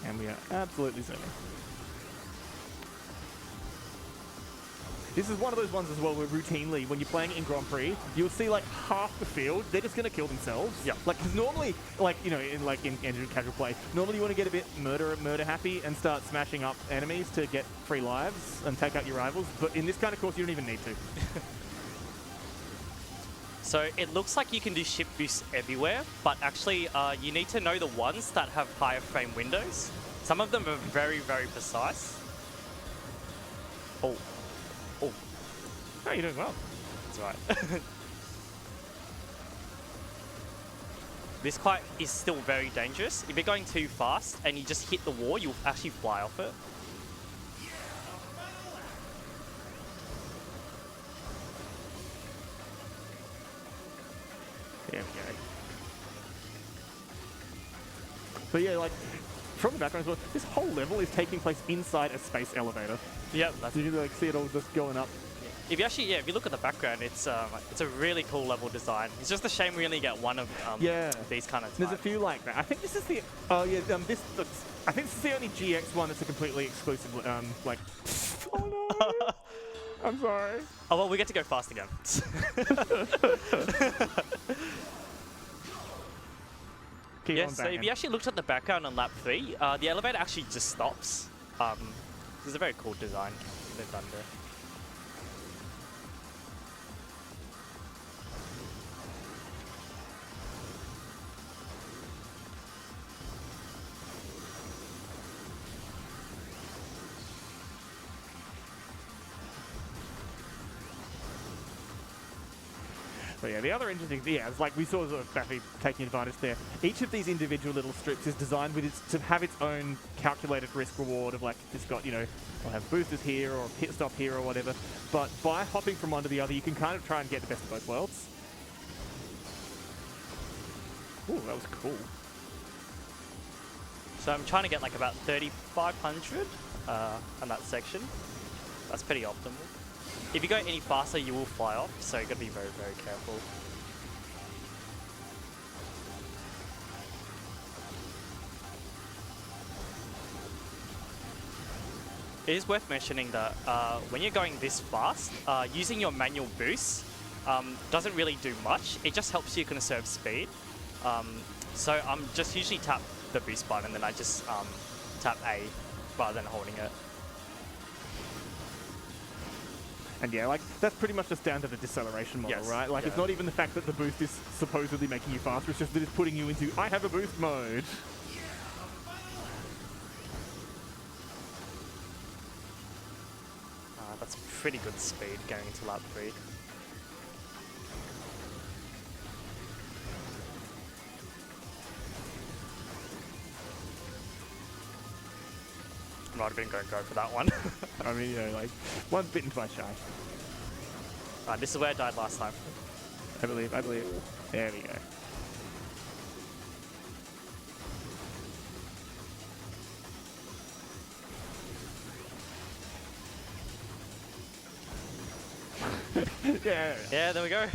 And we are absolutely zooming. This is one of those ones as well where routinely, when you're playing in Grand Prix, you'll see like half the field, they're just going to kill themselves. Yeah. Like, because normally, like, in casual play, normally you want to get a bit murder happy and start smashing up enemies to get free lives and take out your rivals. But in this kind of course, you don't even need to. So it looks like you can do shift boosts everywhere, but actually you need to know the ones that have higher frame windows. Some of them are very, very precise. Oh. Oh. Oh, you're doing well. That's right. This kite is still very dangerous. If you're going too fast and you just hit the wall, you'll actually fly off it. There we go. So yeah, like, from the background as well, this whole level is taking place inside a space elevator. Yep. That's So you can like see it all just going up. If you actually, if you look at the background, it's a really cool level design. It's just a shame we only get one of these kind of. There's a few like that. I think this is the. Oh yeah, I think this is the only GX one that's a completely exclusive. Like. Oh no. I'm sorry. Oh well, we get to go fast again. Keep on So banging. if you actually looked at the background on lap 3, the elevator actually just stops. This is a very cool design they've done there. So yeah, the other interesting thing, is like we saw sort of Baphy taking advantage there. Each of these individual little strips is designed to have its own calculated risk reward of like, it's got, I'll have boosters here or a pit stop here or whatever. But by hopping from one to the other, you can kind of try and get the best of both worlds. Ooh, that was cool. So I'm trying to get like about 3,500 on that section. That's pretty optimal. If you go any faster, you will fly off, so you got to be very, very careful. It is worth mentioning that when you're going this fast, using your manual boost doesn't really do much. It just helps you conserve speed. So I'm just usually tap the boost button and then I just tap A rather than holding it. And yeah, like, that's pretty much just down to the deceleration model, Yes, right? Like, it's not even the fact that the boost is supposedly making you faster, it's just that it's putting you into, I have a boost mode. pretty good speed going into lap 3. Might have been going to go for that one. I mean, you know, like, one's bitten, twice shy. Right, this is where I died last time. I believe. There we go. Yeah. Yeah, there we go.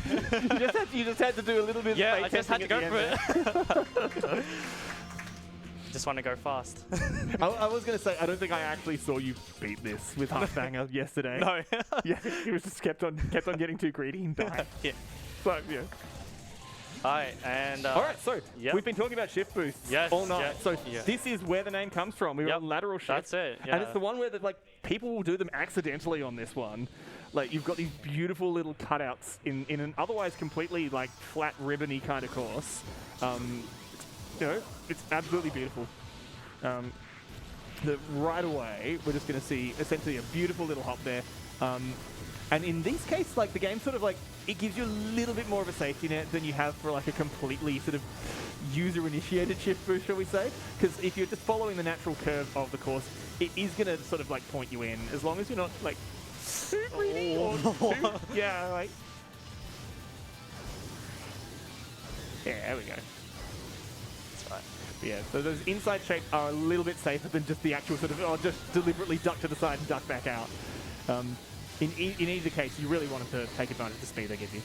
you just had to do a little bit. Yeah, of I just had to testing go at for it. Just want to go fast. I was going to say, I don't think I actually saw you beat this with Halfbanger yesterday. No. Yeah, he was just kept on getting too greedy and died. Yeah. So, yeah. Alright, and... All right, so yep. we've been talking about shift boosts Yes, all night. yeah, So yeah. this is where the name comes from. We were Yep, on lateral shift. that's it, And yeah. it's the one where like people will do them accidentally on this one. Like you've got these beautiful little cutouts in an otherwise completely like flat ribbony kind of course. You know, it's absolutely beautiful. Right away, we're just going to see essentially a beautiful little hop there. And in these cases, like the game sort of like, it gives you a little bit more of a safety net than you have for like a completely sort of user-initiated shift boost, shall we say? Because if you're just following the natural curve of the course, it is going to sort of like point you in, as long as you're not like too greedy or too, yeah, like. Yeah, there we go. That's right. Yeah, so those inside shapes are a little bit safer than just the actual sort of, oh, just deliberately duck to the side and duck back out. In either case, you really want them to take advantage of the speed they give you.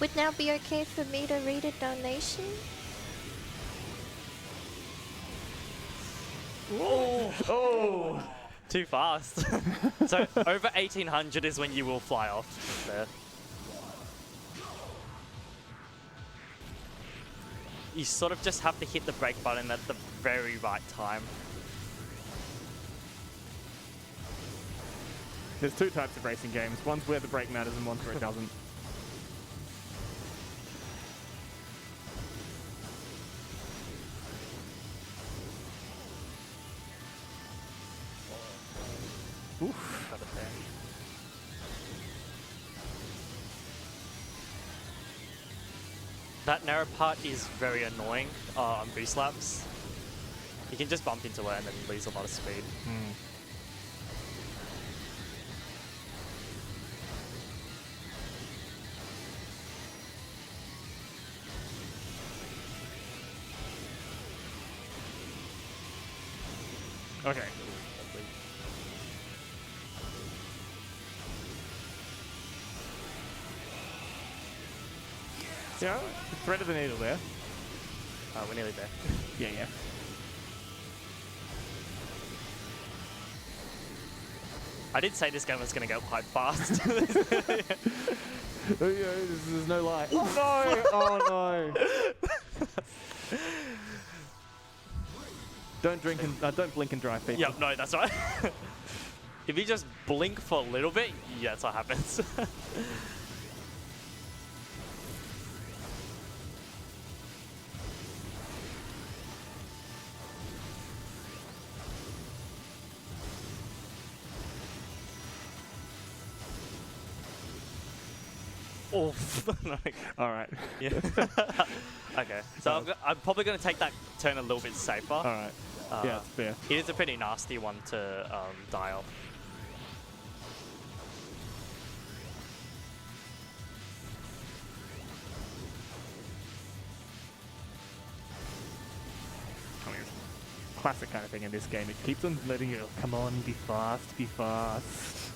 Would now be okay for me to read a donation? Oh! Too fast. So over 1800 is when you will fly off there. You sort of just have to hit the brake button at the very right time. There's two types of racing games. One's where the brake matters and one's where it doesn't. Oof. Got it there. That narrow part is very annoying on boost laps. You can just bump into it and then lose a lot of speed. Okay. Yeah, thread of the needle there. We're nearly there. Yeah, yeah. I did say this game was going to go quite fast. Oh, yeah, there's no lie. Oh no! Oh no! Don't drink and don't blink and drive, people. Yep, no, that's right. If you just blink for a little bit, yeah, that's what happens. Oh, All right. yeah. Okay, so I'm probably going to take that turn a little bit safer. All right. Yeah, it's fair. It is a pretty nasty one to die off. I mean, it's a classic kind of thing in this game. It keeps on letting you, come on, be fast, be fast.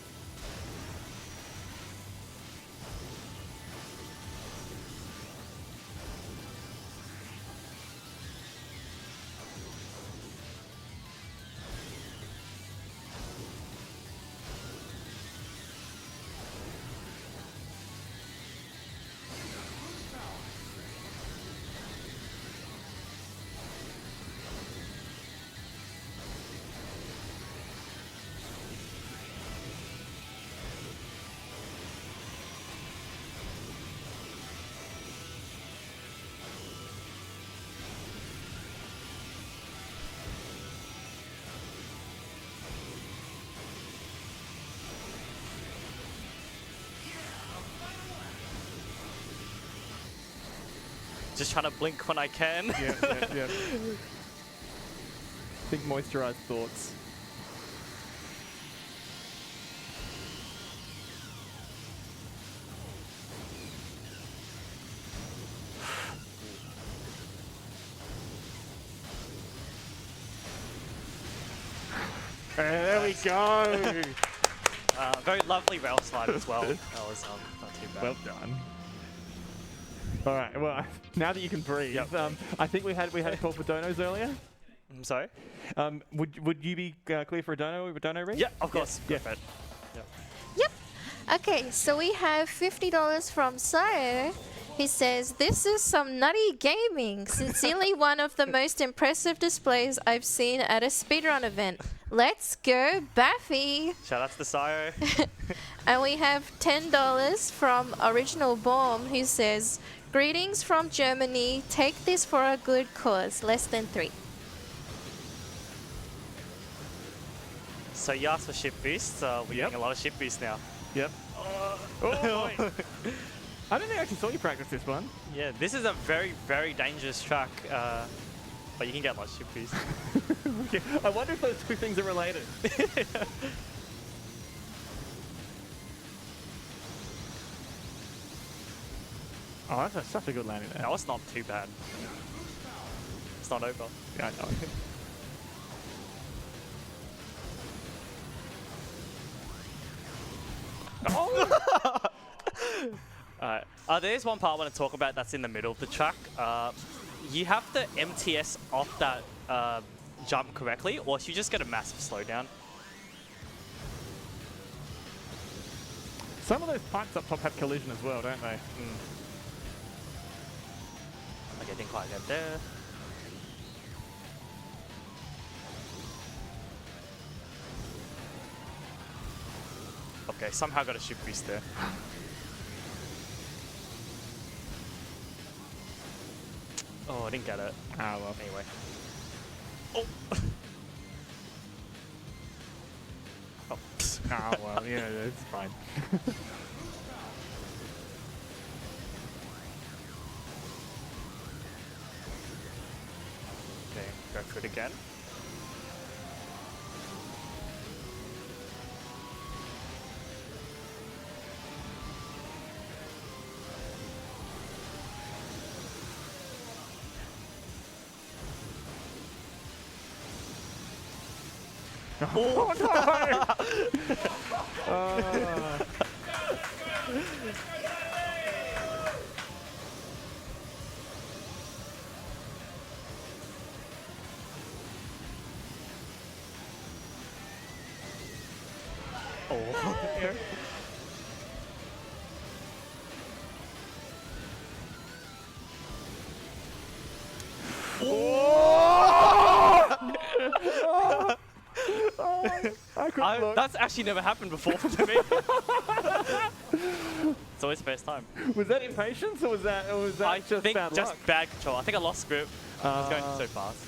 Just trying to blink when I can. Yeah. Think moisturized thoughts. There we go. Very lovely rail slide as well. That was not too bad. Well done. All right. Well, now that you can breathe, I think we had a call for donos earlier. I'm sorry. Would you be clear for a dono read? Yeah, of course. Yeah. Perfect. Yep. Yep. Okay, so we have $50 from Sayo. He says, "This is some nutty gaming. Sincerely, one of the most impressive displays I've seen at a speedrun event. Let's go, Baphy." Shout out to the Sayo. And we have $10 from Original Bomb, who says, "Greetings from Germany. Take this for a good cause. Less than 3." So you asked for ship boosts. We're getting a lot of ship boosts now. Yep. Oh, boy. I don't think I actually saw you practice this one. Yeah, this is a very, very dangerous track, but you can get a lot of ship boosts. Okay. I wonder if those two things are related. Oh, that's such a good landing there. That was not too bad. It's not over. Yeah, I know. Alright. There's one part I want to talk about that's in the middle of the track. You have to MTS off that jump correctly, or else you just get a massive slowdown. Some of those pipes up top have collision as well, don't they? Okay, didn't quite get there. Okay, somehow got a ship boost there. Oh, I didn't get it. Ah, well. Anyway. Oh! Oh. Ah, well, yeah, it's fine. Okay, go for it again. Oh, no! Oh. That's actually never happened before to me. It's always first time. Was that impatience or was that I just think bad just luck? bad control. I think I lost grip. I was going so fast.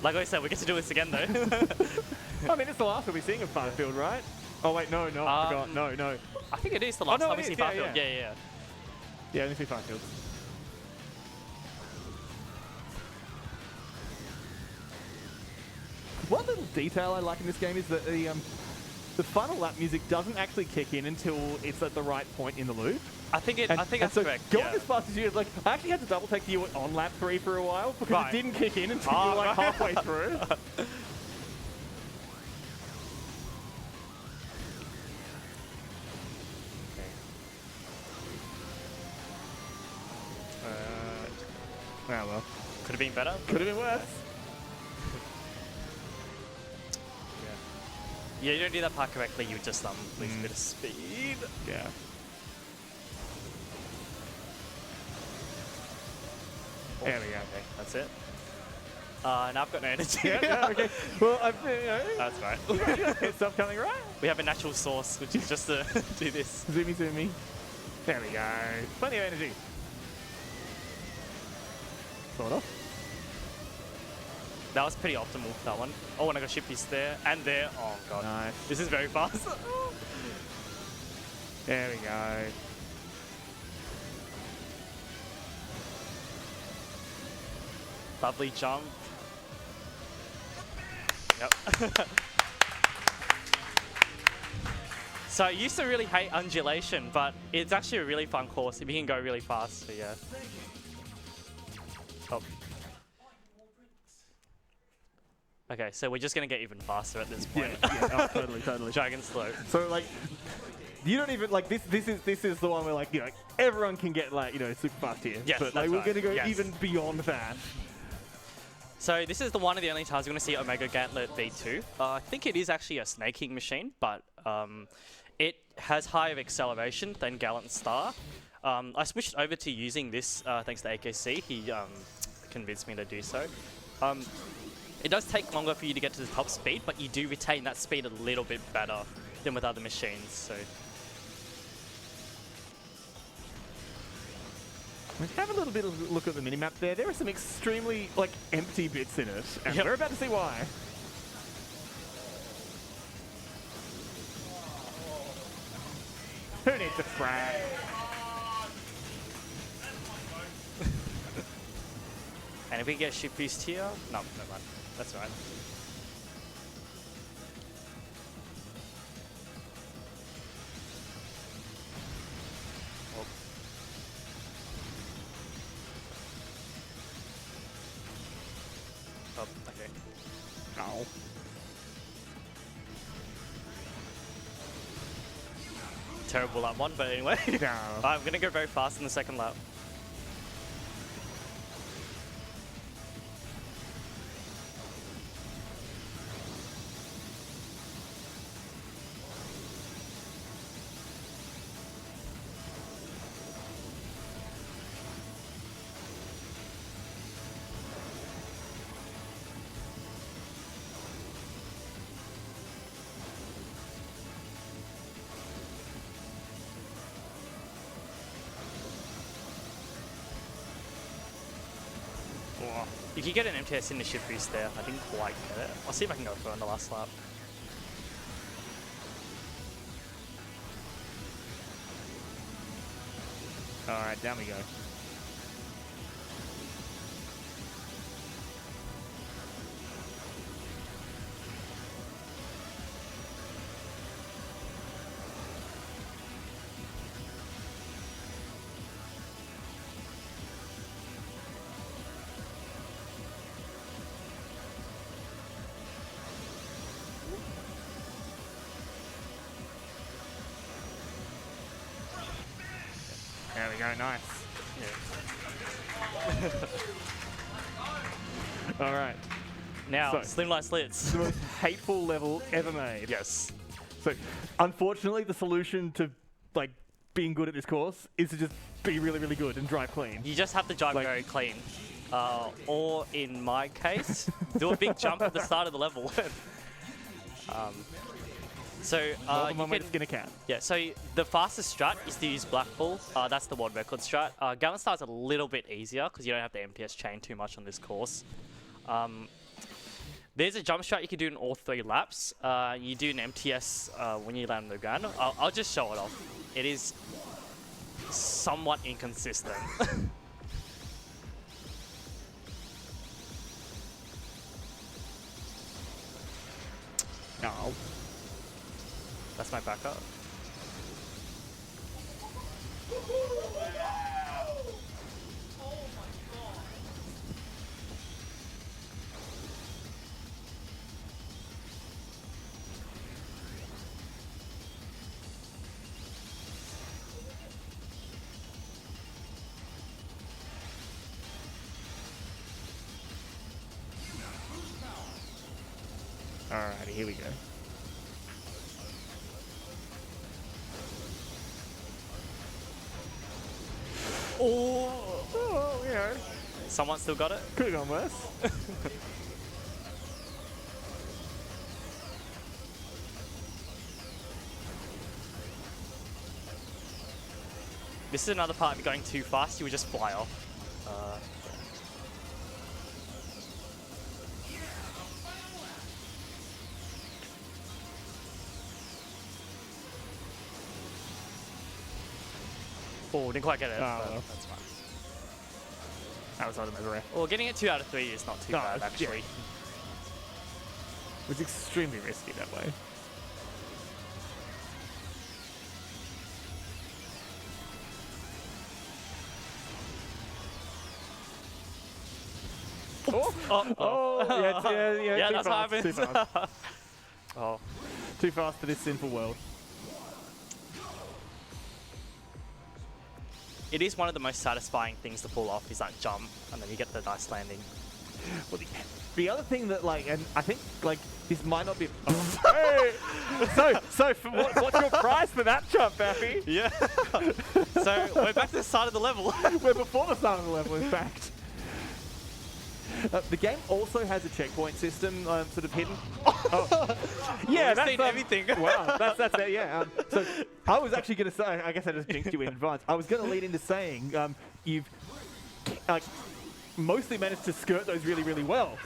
Like I said, we get to do this again though. I mean, it's the last we'll be seeing of Farfield, right? Oh wait, no, I forgot. No. I think it is the last no, time we see Baphy. yeah. Yeah, only see Farfield. One little detail I like in this game is that the final lap music doesn't actually kick in until it's at the right point in the loop. I think that's so correct. Going as fast as you, like, I actually had to double take you on lap 3 for a while because it didn't kick in until you were like halfway through. Well. Could have been better. Could have been worse. Yeah, you don't do that part correctly, you just lose a bit of speed. Yeah. There we go. Okay, that's it. Now I've got no energy. Yeah, okay. Well, That's right. stuff coming right. We have a natural source, which is just to do this. Zoomy. There we go. Plenty of energy. Sort of. That was pretty optimal, that one. Oh, and I got ship piece there and there. Oh, God. Nice. This is very fast. There we go. Lovely jump. Yep. So I used to really hate undulation, but it's actually a really fun course if you can go really fast. So yeah. Oh. Okay, so we're just gonna get even faster at this point. Yeah, oh, totally. Dragon slow. So like, you don't even like this. This is the one where like everyone can get like super fast here. Yes, but that's like we're right. gonna go Yes. even beyond that. So this is one of the only times we're gonna see Omega Gauntlet V2. I think it is actually a snaking machine, but it has higher acceleration than Gallant Star. I switched over to using this thanks to AKC. He convinced me to do so. It does take longer for you to get to the top speed, but you do retain that speed a little bit better than with other machines. So Let's have a little bit of a look at the minimap there. There are some extremely empty bits in it, and Yep. we're about to see why. Who needs a frag? and if we get ship boost here, no, never mind. That's all right. Oh, okay. Oh. Terrible lap one, but anyway. No. I'm gonna go very fast in the second lap. You could get an MTS in the ship boost there. I didn't quite get it. I'll see if I can go for it on the last lap. All right, down we go. There we go, nice. Yeah. All right. Now, So- Slimline Slits. The most hateful level ever made. Yes. So, unfortunately, the solution to being good at this course is to just be really, really good and drive clean. You just have to drive Like- very clean. Or in my case, do a big jump at the start of the level. So One you way can, to skin a cat. yeah, so the fastest strat is to use Black Bull. That's the world record strat. Gallant Star is a little bit easier because you don't have to MTS chain too much on this course. There's a jump strat you can do in all 3 laps. You do an MTS when you land on the ground. I'll just show it off. It is somewhat inconsistent. No. That's my backup. Alrighty, here we go. Oh, you know, Someone still got it? could have gone worse. This is another part of going too fast, you would just fly off. Oh, didn't quite get it. Oh, but well. that's fine. outside of Mesoray. Well, getting it 2 out of 3 is not too No, bad, actually. It was extremely risky that way. Yeah, too that's fast, what too happens. fast. Oh. Too fast for this simple world. It is one of the most satisfying things to pull off is that jump, and then you get the nice landing. Well, the other thing that, like, and I think, like, this might not be... Oh, hey! So what's your price for that jump, Baphy? Yeah. So we're back to the start of the level. We're before the start of the level, in fact. The game also has a checkpoint system sort of hidden. Oh. Yeah, that's seen everything. Wow, that's it. Yeah. So I was actually going to say, I guess I just jinxed you in advance. I was going to lead into saying you've mostly managed to skirt those really, really well.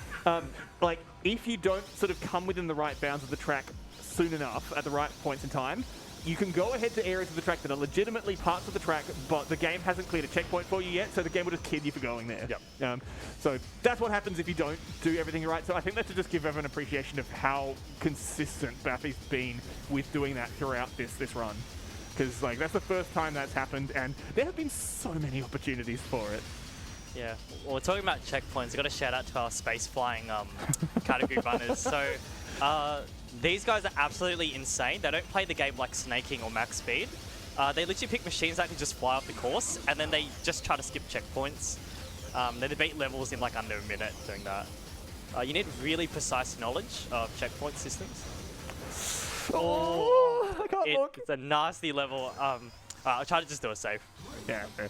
Like if you don't sort of come within the right bounds of the track soon enough at the right points in time, you can go ahead to areas of the track that are legitimately parts of the track, but the game hasn't cleared a checkpoint for you yet, so the game will just kid you for going there. Yep. So that's what happens if you don't do everything right. So I think that's to just give everyone an appreciation of how consistent Baphy's been with doing that throughout this run. Because like that's the first time that's happened, and there have been so many opportunities for it. Yeah. Well, we're talking about checkpoints. I've got to shout out to our space flying category runners. So these guys are absolutely insane. They don't play the game like snaking or max speed. They literally pick machines that can just fly off the course, and then they just try to skip checkpoints. They beat levels in like under a minute doing that. You need really precise knowledge of checkpoint systems. Oh, I can't look. It's a nasty level. I'll try to just do a save. Yeah. Okay.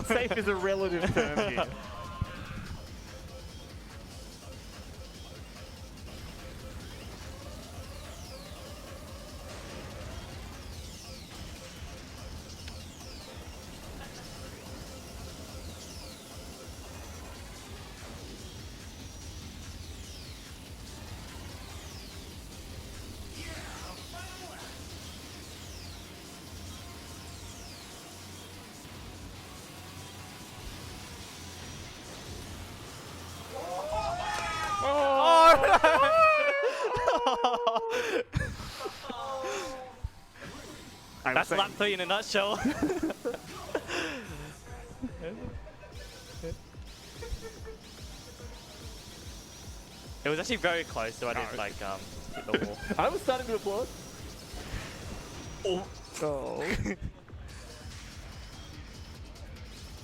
Safe is a relative term here. That's lap 3 in a nutshell. It was actually very close, so I didn't like hit the wall. I was starting to applaud. Oh.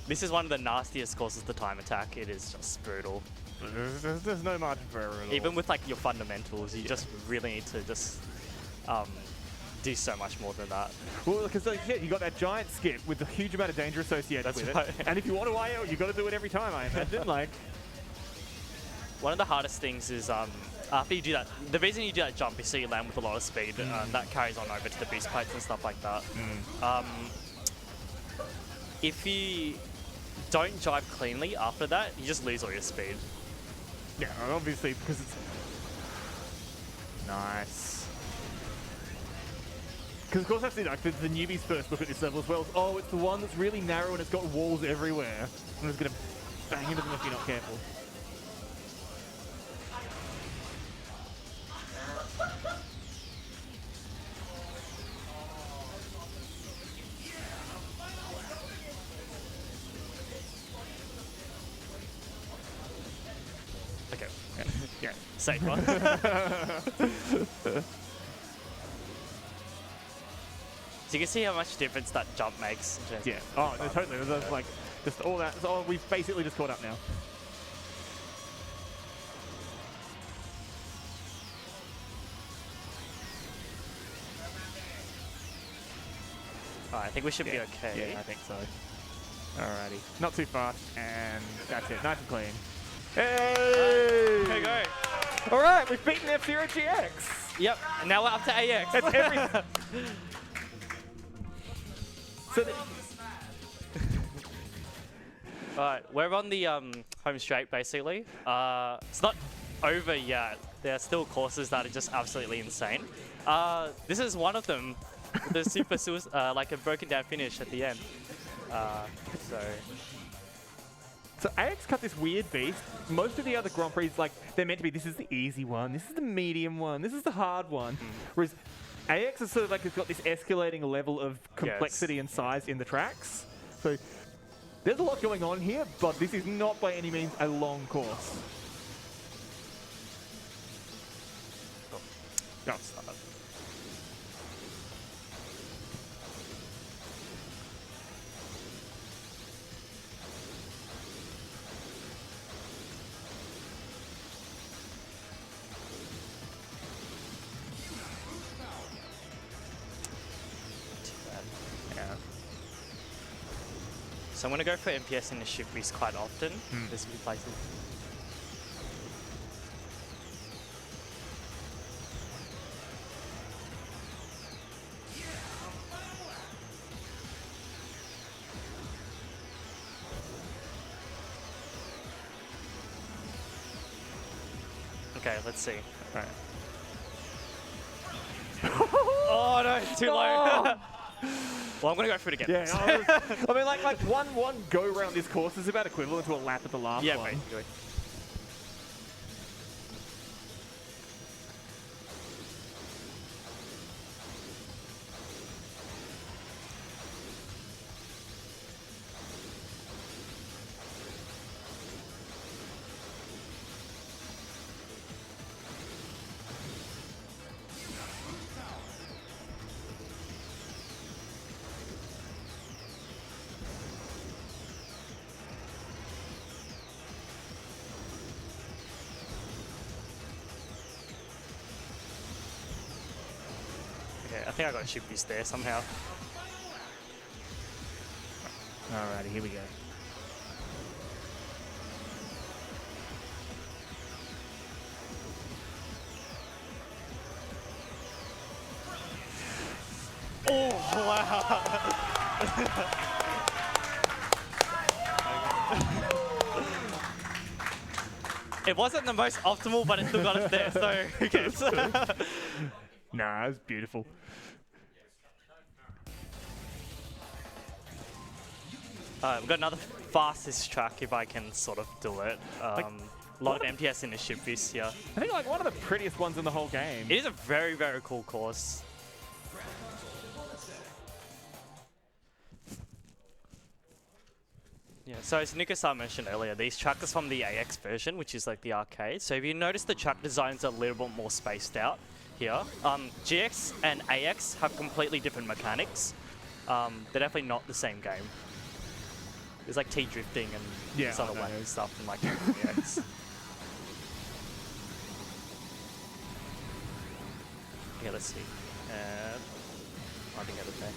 This is one of the nastiest courses to time attack. It is just brutal. There's no margin for error at all. Even with like your fundamentals, you just really need to just do so much more than that. Well, because you got that giant skip with a huge amount of danger associated That's with right. it. And if you want to IO, you got to do it every time, I imagine. Like, one of the hardest things is after you do that, the reason you do that jump is so you land with a lot of speed, and that carries on over to the boost plates and stuff like that. If you don't drive cleanly after that, you just lose all your speed. yeah, obviously, because it's... Nice. Because of course that's like the newbies first look at this level as well. Oh, it's the one that's really narrow and it's got walls everywhere. I'm just going to bang into them if you're not careful. Okay, Yeah. safe one. you can see how much difference that jump makes. In terms Yeah. of Oh, no, fun. totally. There's like just all that. So we've basically just caught up now. Alright, I think we should be okay. Yeah, I think so. Alrighty. Not too fast, and that's it. Nice and clean. Hey! There you go. Alright, we've beaten F-Zero GX. Yep, and now we're up to AX. That's every... so Alright, we're on the home straight basically. It's not over yet. There are still courses that are just absolutely insane. This is one of them. The super like a broken down finish at the end. So AX cut this weird beast. Most of the other Grand Prix, like, they're meant to be, this is the easy one, this is the medium one, this is the hard one. Whereas AX is sort of like, it's got this escalating level of complexity and size in the tracks. So there's a lot going on here, but this is not by any means a long course. No. So I'm going to go for MPS in the ship race quite often. There's a few places. Okay, let's see. Right. Oh no, too low. Well, I'm gonna go for it again. Yeah, I mean, like one go around this course is about equivalent to a lap at the last Yeah, one. basically. I think I got ship use there somehow. Alrighty, here we go. Oh, wow. It wasn't the most optimal, but it still got us there, so who cares? Nah, it's beautiful. We've got another fastest track if I can sort of do it. A lot of MTS in the ship this year. I think like one of the prettiest ones in the whole game. It is a very, very cool course. Yeah, so as Nikasa mentioned earlier, these tracks are from the AX version, which is like the arcade. So if you notice the track designs are a little bit more spaced out here. GX and AX have completely different mechanics. They're definitely not the same game. There's like T-drifting and this other wacky stuff and like AX. Okay, let's see. I didn't get it there.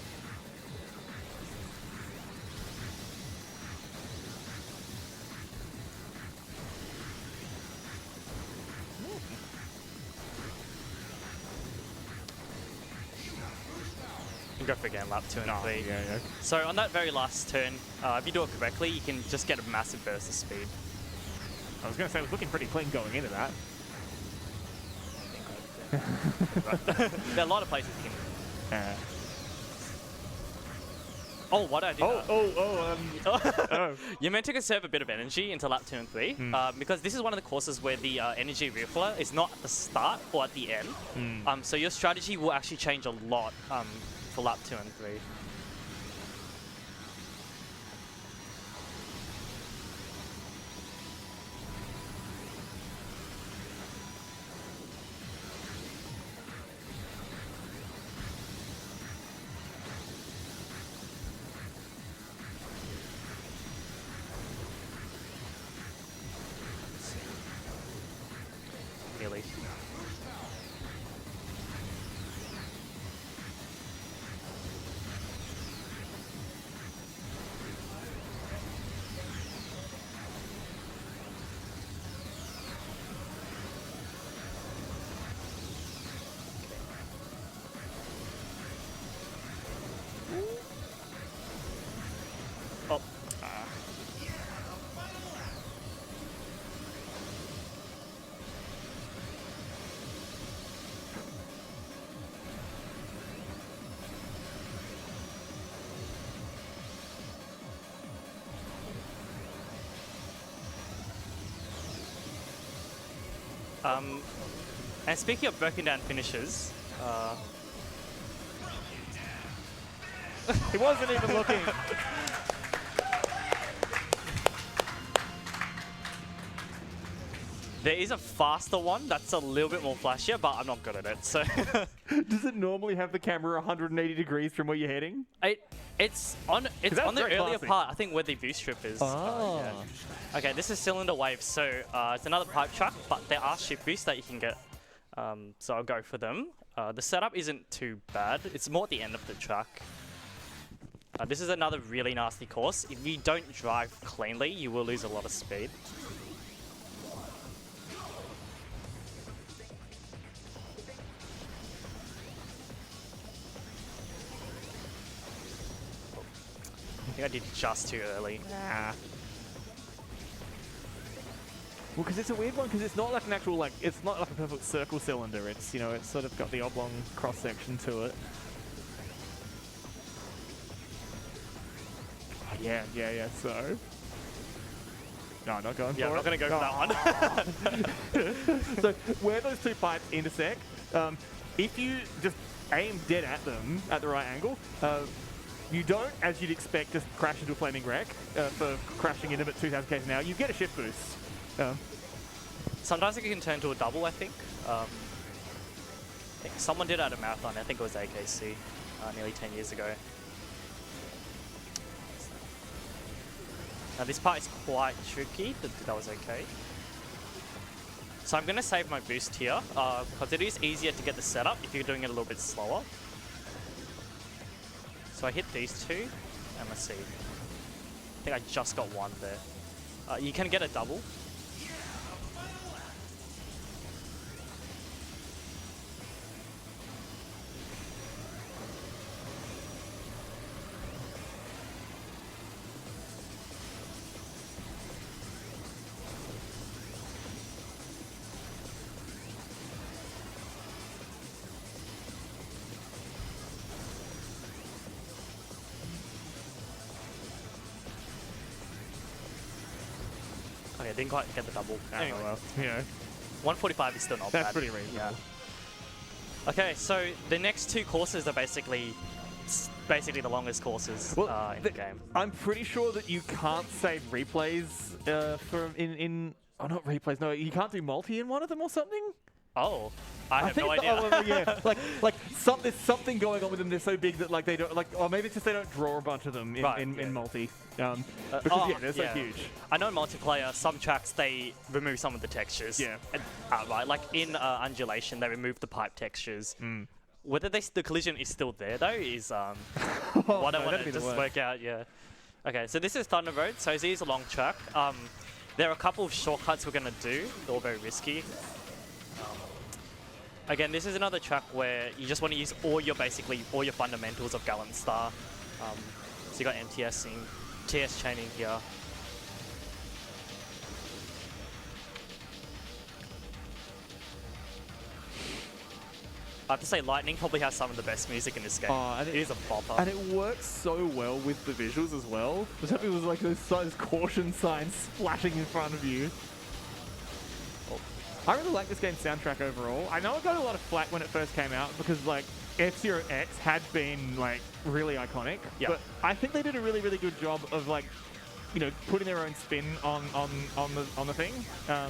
Go for again, lap 2 and 3. Yeah. So on that very last turn, if you do it correctly, you can just get a massive burst of speed. I was going to say, it was looking pretty clean going into that. There are a lot of places you can. Oh, what did I do? You're meant to conserve a bit of energy into lap 2 and 3, because this is one of the courses where the energy refill is not at the start or at the end. So your strategy will actually change a lot for lap 2 and 3. Oh. And speaking of broken down finishes, He wasn't even looking. there is a faster one that's a little bit more flashier, but I'm not good at it. So Does it normally have the camera 180 degrees from where you're heading? it's on the very earlier classy. part, I think, where the boost strip is. Oh. Yeah. Okay, this is cylinder wave, so it's another pipe truck, but there are ship boosts that you can get. So I'll go for them. The setup isn't too bad. It's more at the end of the track. This is another really nasty course. If you don't drive cleanly, you will lose a lot of speed. I think I did just too early. Nah. Well, because it's a weird one, because it's not like an actual, like, it's not like a perfect circle cylinder. It's, you know, it's sort of got the oblong cross-section to it. Oh, yeah, so... No, not going for it. Yeah, I'm not going to go for that one. So, where those two pipes intersect, if you just aim dead at them at the right angle, you don't, as you'd expect, just crash into a flaming wreck for crashing into them at 2,000 km an hour. You get a shift boost. Sometimes it can turn to a double, I think. I think someone did it at a marathon. I think it was AKC nearly 10 years ago. Now this part is quite tricky, but that was okay. So I'm going to save my boost here, because it is easier to get the setup if you're doing it a little bit slower. So I hit these two, and let's see. I think I just got one there. You can get a double. Okay, didn't quite get the double. Anyway, well, you know, 145 is still not bad. that's pretty reasonable. Yeah. Okay, so the next two courses are basically the longest courses in the game. I'm pretty sure that you can't save replays oh, not replays. No, you can't do multi in one of them or something. Oh, I have no idea. Yeah, there's something going on with them. They're so big that like they don't or maybe it's just they don't draw a bunch of them in multi. Because they're so huge. I know in multiplayer, some tracks they remove some of the textures. Yeah. Right, like in Undulation, they remove the pipe textures. Whether the collision is still there though is what I want to just work out. Yeah. Okay, so this is Thunder Road. So it is a long track. There are a couple of shortcuts we're gonna do. They're all very risky. Again, this is another track where you just want to use all your fundamentals of Gallant Star. So you got MTSing, TS chaining here. I have to say, Lightning probably has some of the best music in this game. It is a bopper. And it works so well with the visuals as well. The stuff was like those caution signs splashing in front of you. I really like this game's soundtrack overall. I know it got a lot of flack when it first came out because like F-Zero X had been like really iconic. Yeah. But I think they did a really, really good job of like, you know, putting their own spin on the thing. Yeah,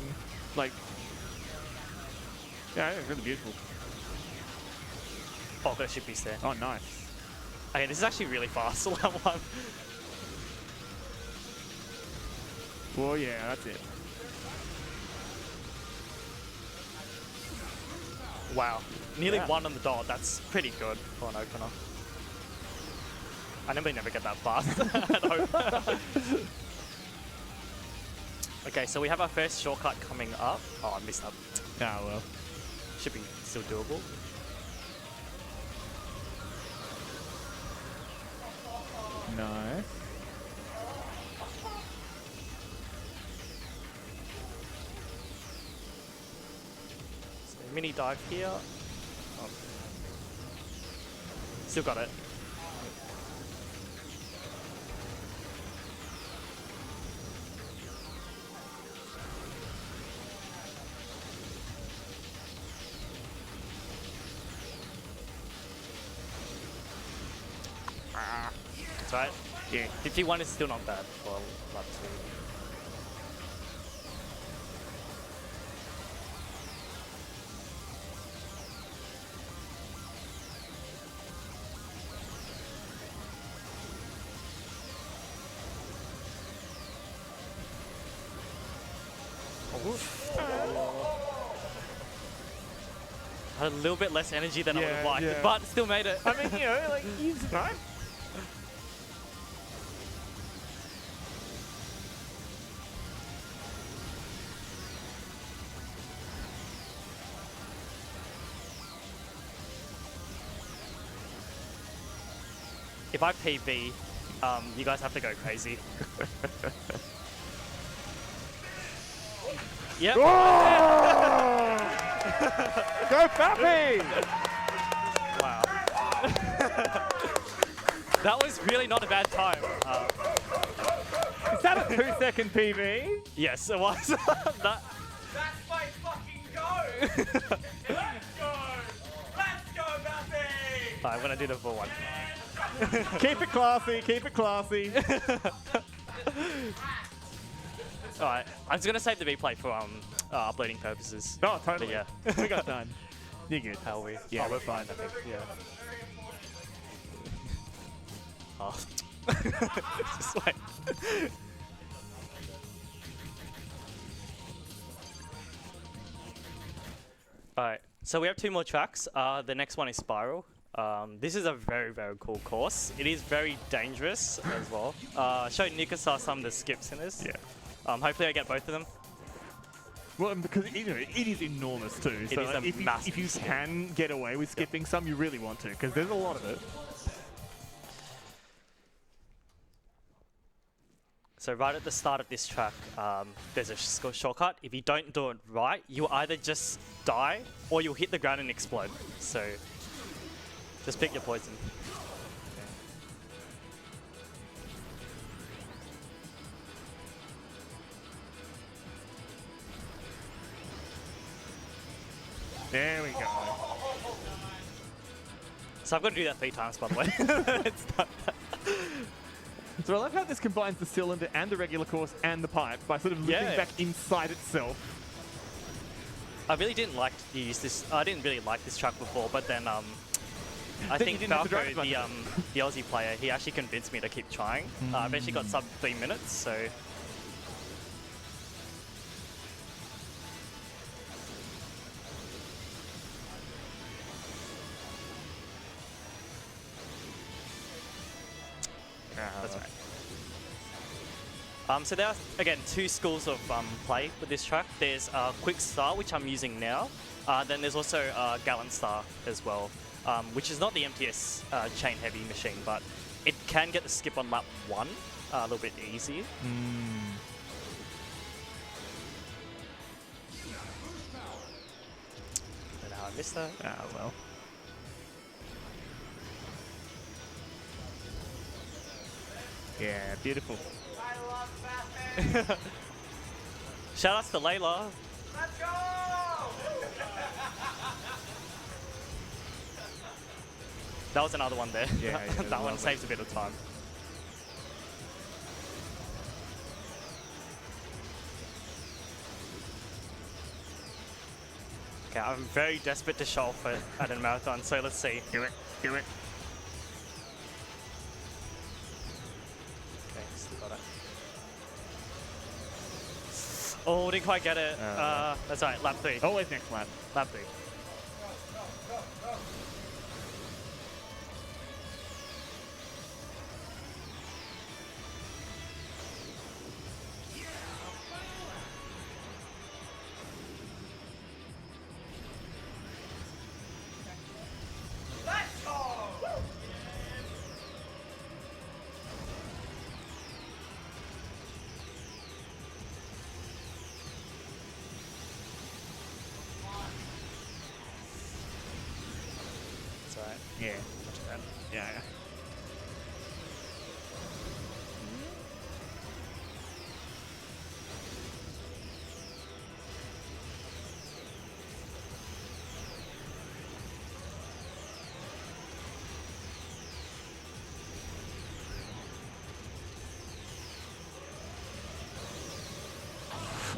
it's really beautiful. Oh, there should be there. Oh, nice. Okay, this is actually really fast. That one. Well, yeah, that's it. Wow. Nearly Yeah. 1 on the dot. That's pretty good for an opener. I normally never get that fast at home. Okay, so we have our first shortcut coming up. Oh, I missed that. Ah, well. Should be still doable. Nice. So mini dive here. Oh. Still got it. That's right. Yeah. 51 is still not bad for lap 2. Had a little bit less energy than I would have Yeah, liked, yeah. but still made it. I mean, you know, like, he's fine. If I PB, you guys have to go crazy. Yep. Go Baphy! Wow. That was really not a bad time. Is that a 2-second PB? Yes, it was. That, That's my fucking go! Let's go! Let's go, Baphy! I'm gonna do the full one. Keep it classy, keep it classy. Alright, I'm just gonna save the replay for uploading purposes. Oh, totally. But yeah. We got time. You're good. How are we? Yeah, Oh, we're fine, I think. Yeah. Oh. Just wait. Alright, so we have 2 more tracks. The next one is Spiral. This is a very, very cool course. It is very dangerous as well. Show Nikasa some of the skips in this. Yeah. Hopefully I get both of them. Well, because it is enormous too. It So is a if massive you skip. can get away with skipping some, you really want to, because there's a lot of it. So right at the start of this track, there's a shortcut. If you don't do it right, you either just die or you'll hit the ground and explode. So just pick your poison. There we go. So I've got to do that 3 times, by the way. It's not So I love how this combines the cylinder and the regular course and the pipe by sort of looping Yeah. back inside itself. I really didn't like to use this. I didn't really like this track before, but then I Then think you didn't have to drive Falco, as much. the Aussie player, he actually convinced me to keep trying. I've actually got sub 3 minutes, so. That's right. So there are, again, 2 schools of play with this track. There's Quick Star, which I'm using now. Then there's also Gallon Star as well, which is not the MTS chain heavy machine, but it can get the skip on lap 1 a little bit easier. Don't know how I missed that. Ah, well. Yeah, beautiful. I love Baphy! Shout outs to Layla. Let's go! That was another one there. Yeah, yeah, that one lovely. saves a bit of time. Okay, I'm very desperate to show off at a marathon, so let's see. Do it, do it. Okay, still got it. Oh, didn't quite get it. That's right, lap 3. Always next lap. Lap 3. Let's go! That's alright. Yeah. Not too bad. Yeah.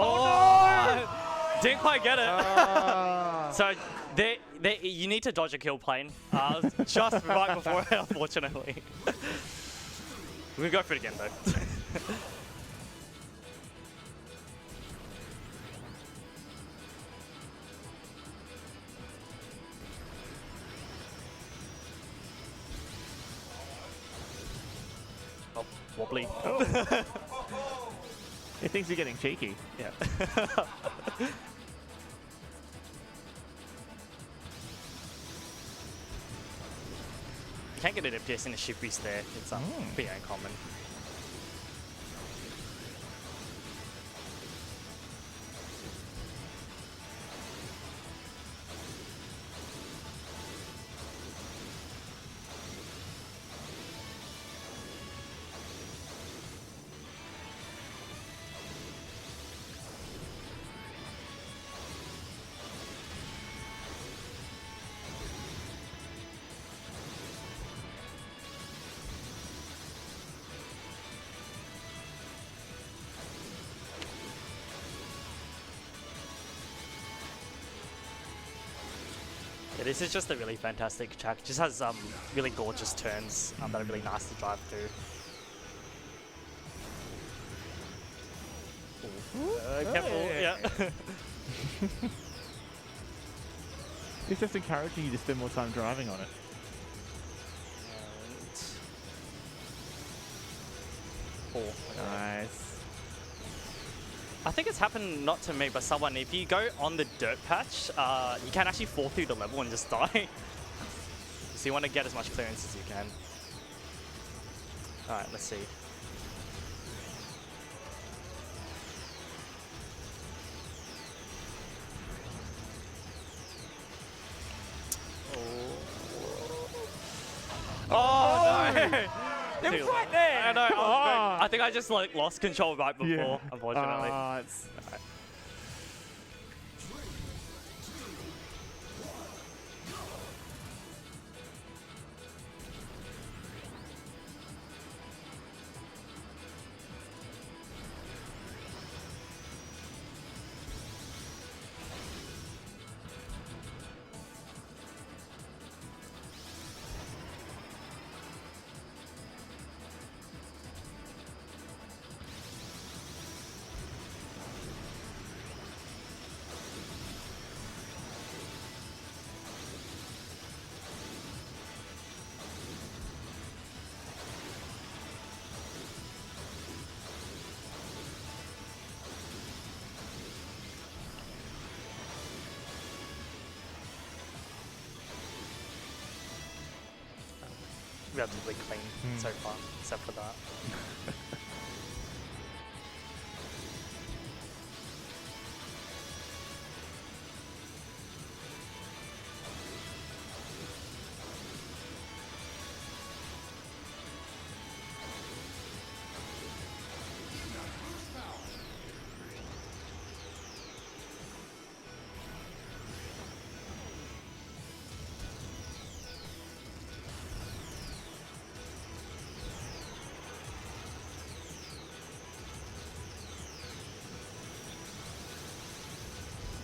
Oh, no! Didn't quite get it. So you need to dodge a kill plane. Just right before it, unfortunately. We'll go for it again though. Oh, wobbly. He thinks you're getting cheeky. Yeah. You can't get an FPS in a ship boost there. It's pretty uncommon. Yeah, this is just a really fantastic track. It just has really gorgeous turns that are really nice to drive through. Careful, yeah. He's just encouraging you to spend more time driving on it. Nice. I think it's happened not to me, but someone. If you go on the dirt patch, you can actually fall through the level and just die. So you want to get as much clearance as you can. All right, let's see. Oh no! It was right there! I know. Oh. I think I just like lost control right before, unfortunately. It's relatively clean so far, except for that.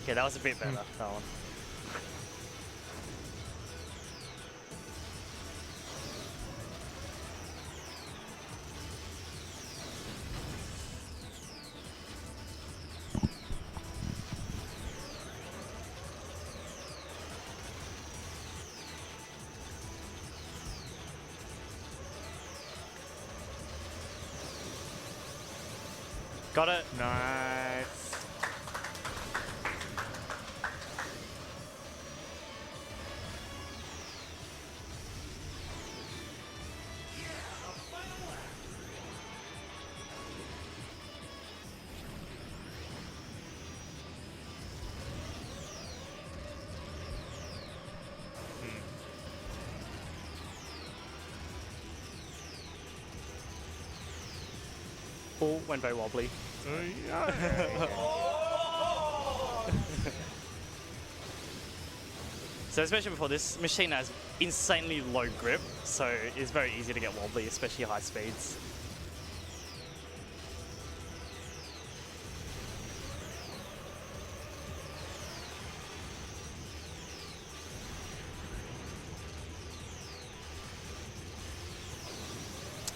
Okay, that was a bit better, that one. Got it. Nice. All went very wobbly. So as mentioned before, this machine has insanely low grip, so it's very easy to get wobbly, especially high speeds.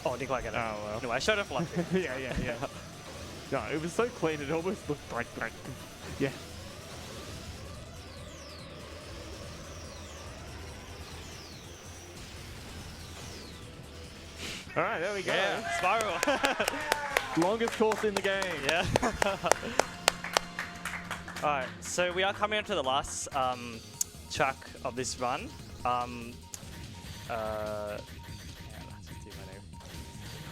Oh, didn't quite get it. Oh, well. Anyway, I showed it for like yeah. No, it was so clean, it almost looked like yeah. All right, there we go. Yeah, spiral. Longest course in the game. Yeah. Alright, so we are coming on to the last track of this run.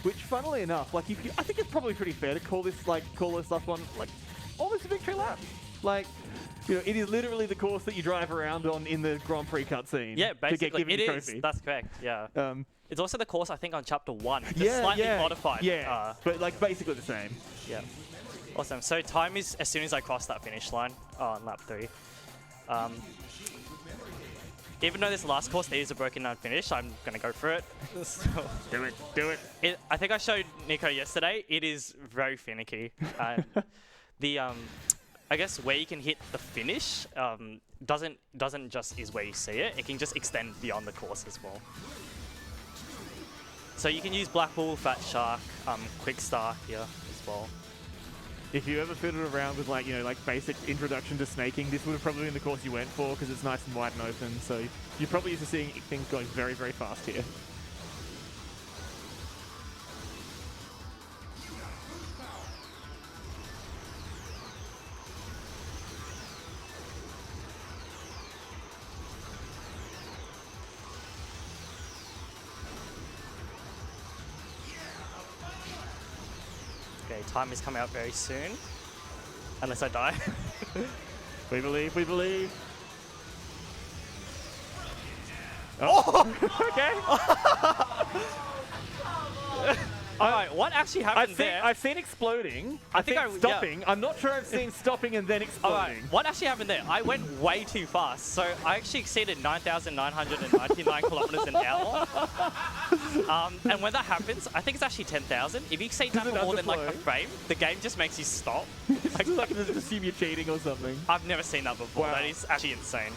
Which, funnily enough, like I think it's probably pretty fair to call this last one like almost a victory lap. Like, you know, it is literally the course that you drive around on in the Grand Prix cutscene. Yeah, basically, to get given it the is. trophy. That's correct. Yeah. It's also the course I think on chapter 1, just yeah, slightly modified. Yeah, but like basically the same. Yeah. Awesome. So time is as soon as I cross that finish line on lap 3. Even though this last course there is a broken down finish, I'm gonna go for it. So Do it. I think I showed Nico yesterday. It is very finicky. And the I guess where you can hit the finish doesn't just is where you see it. It can just extend beyond the course as well. So you can use Black Bull, Fat Shark, Quick Star here as well. If you ever fiddled around with like, you know, like basic introduction to snaking, this would have probably been the course you went for because it's nice and wide and open. So you're probably used to seeing things going very, very fast here. Okay, time is coming out very soon. Unless I die. We believe, we believe. Oh, okay. Alright, what actually happened there? I've seen exploding. I think yeah. stopping. I'm not sure I've seen stopping and then exploding. Alright, what actually happened there? I went way too fast, so I actually exceeded 9,999 kilometers an hour. And when that happens, I think it's actually 10,000. If you exceed that for more than like a frame, the game just makes you stop. Like, just assume you're cheating or something. I've never seen that before. Wow. That is actually insane.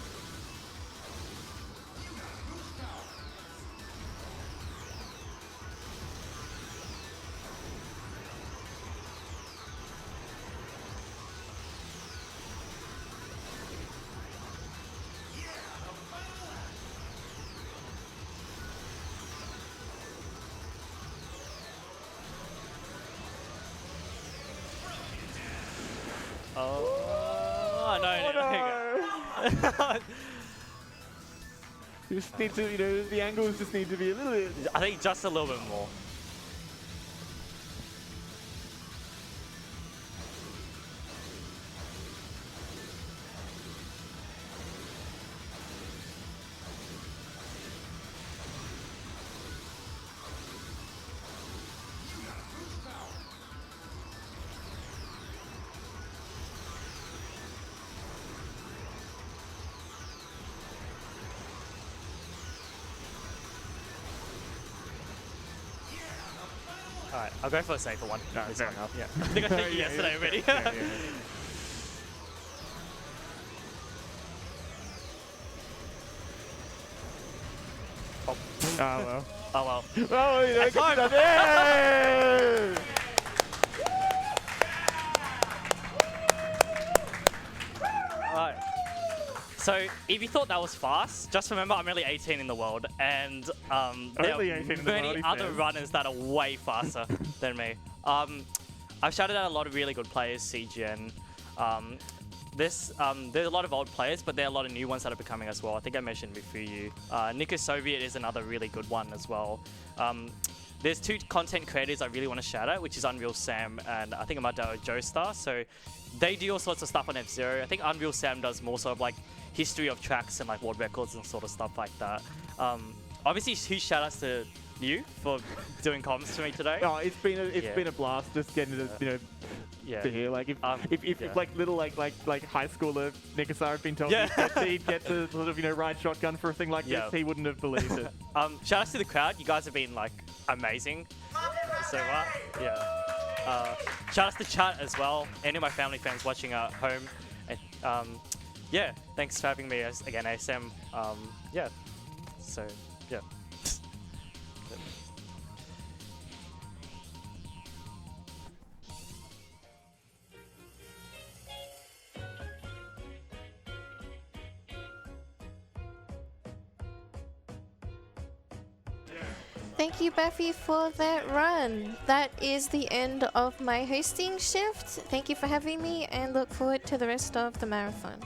Oh, no. You just need to, you know, the angles just need to be a little bit. I think just a little bit more. Alright, I'll go for a safer one. No, This fair one. enough. Yeah. I think I told you yesterday already. Oh well. Oh well. Oh, you know, It's time. good stuff. Yeah! Alright. So, if you thought that was fast, just remember I'm only 18 in the world, and there Only are 18 in the many world, he other says. runners that are way faster than me. I've shouted out a lot of really good players, CGN. There's a lot of old players, but there are a lot of new ones that are becoming as well. I think I mentioned Baphy. Nico Soviet is another really good one as well. There's two content creators I really want to shout out, which is Unreal Sam and I think I might know Joestar. So they do all sorts of stuff on F-Zero. I think Unreal Sam does more sort of like history of tracks and like world records and sort of stuff like that. Obviously, huge shout outs to you for doing comms for me today. Oh, it's been a blast just getting to to hear. Like if like little like high schooler Nikasar had been told he'd get to sort of ride shotgun for a thing like this, he wouldn't have believed it. Shout outs to the crowd. You guys have been like amazing. So shout outs to chat as well. Any of my family friends watching at home. And, yeah, thanks for having me again, ASM. Yeah. So yeah. Thank you, Baphy, for that run. That is the end of my hosting shift. Thank you for having me and look forward to the rest of the marathon.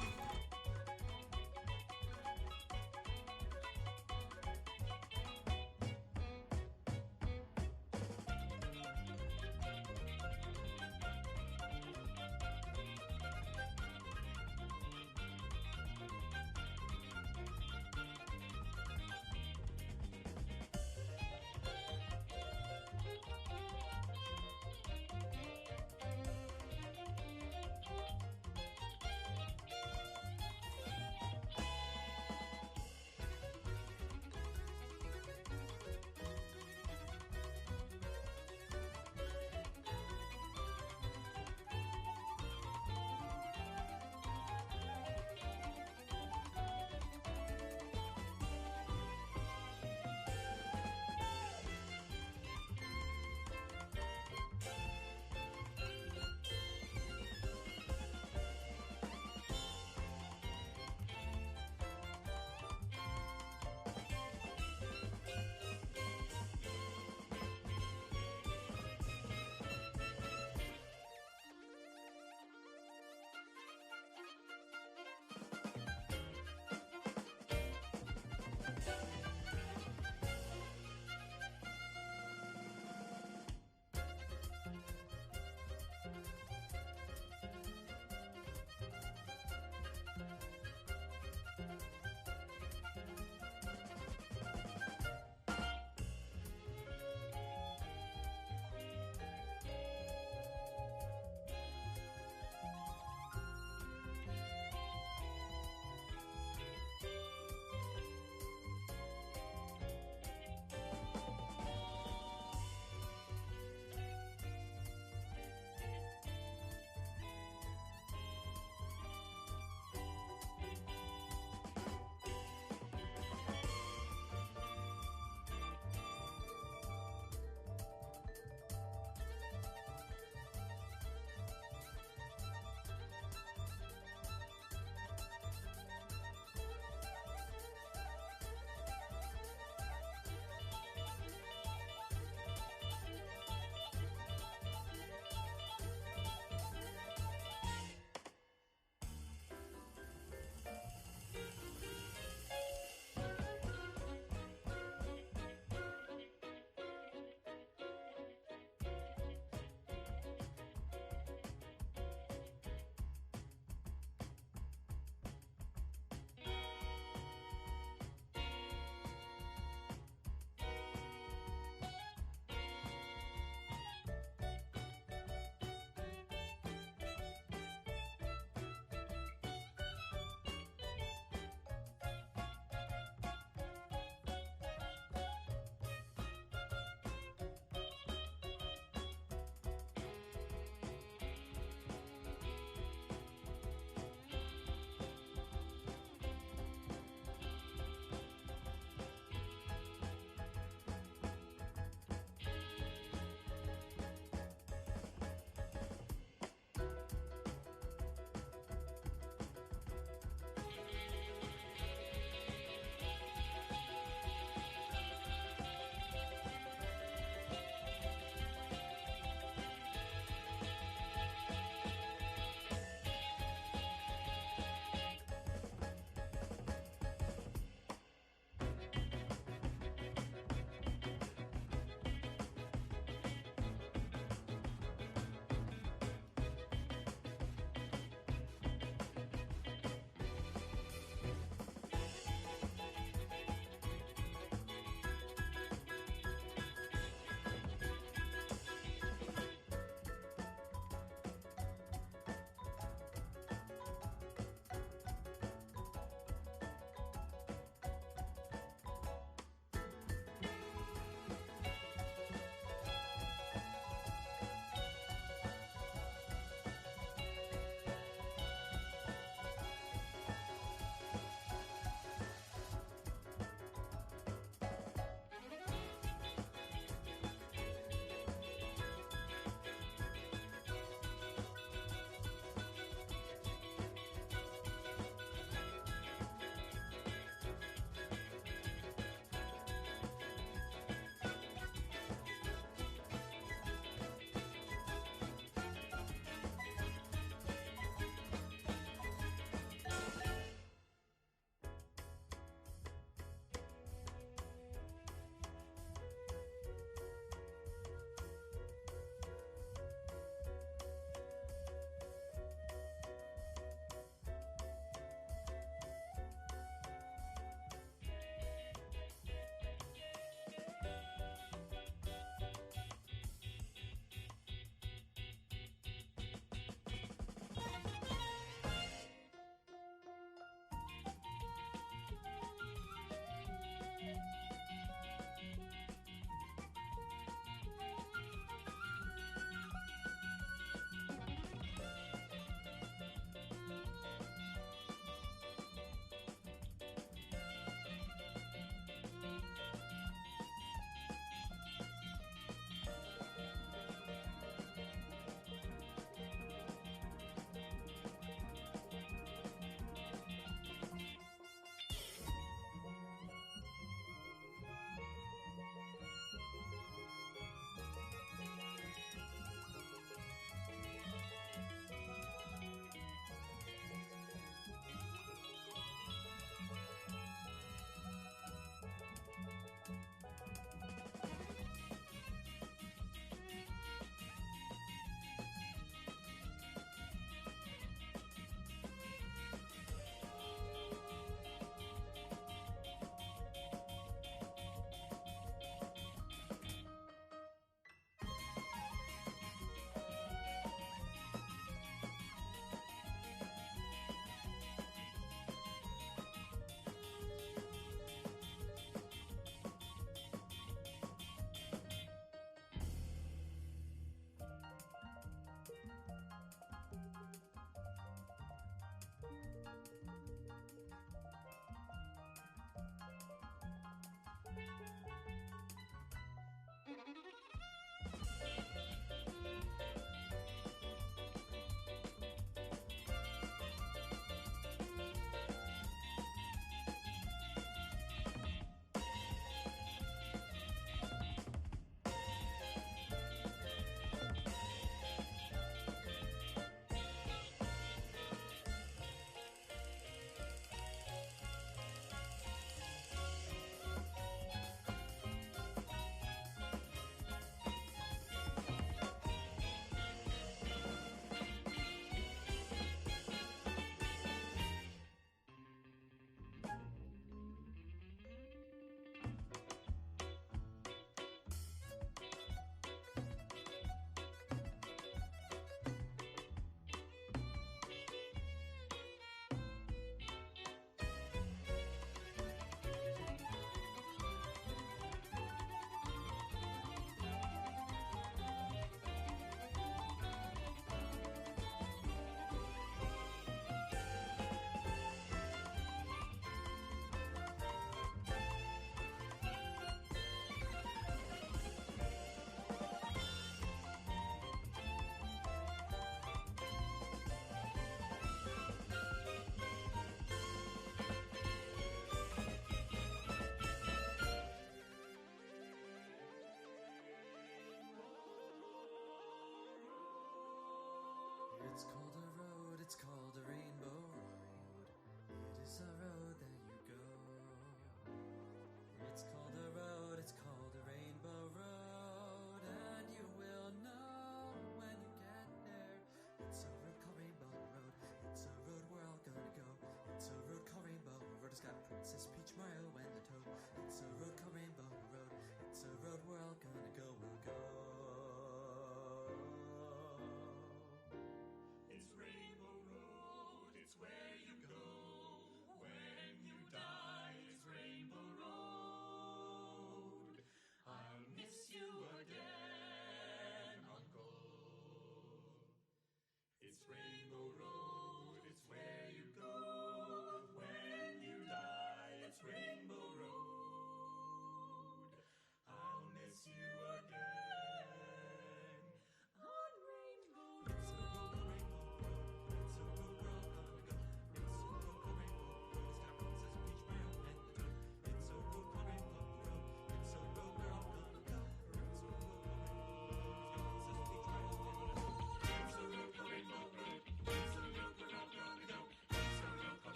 road. It's a road called Rainbow Road. It's a road we're all gonna go.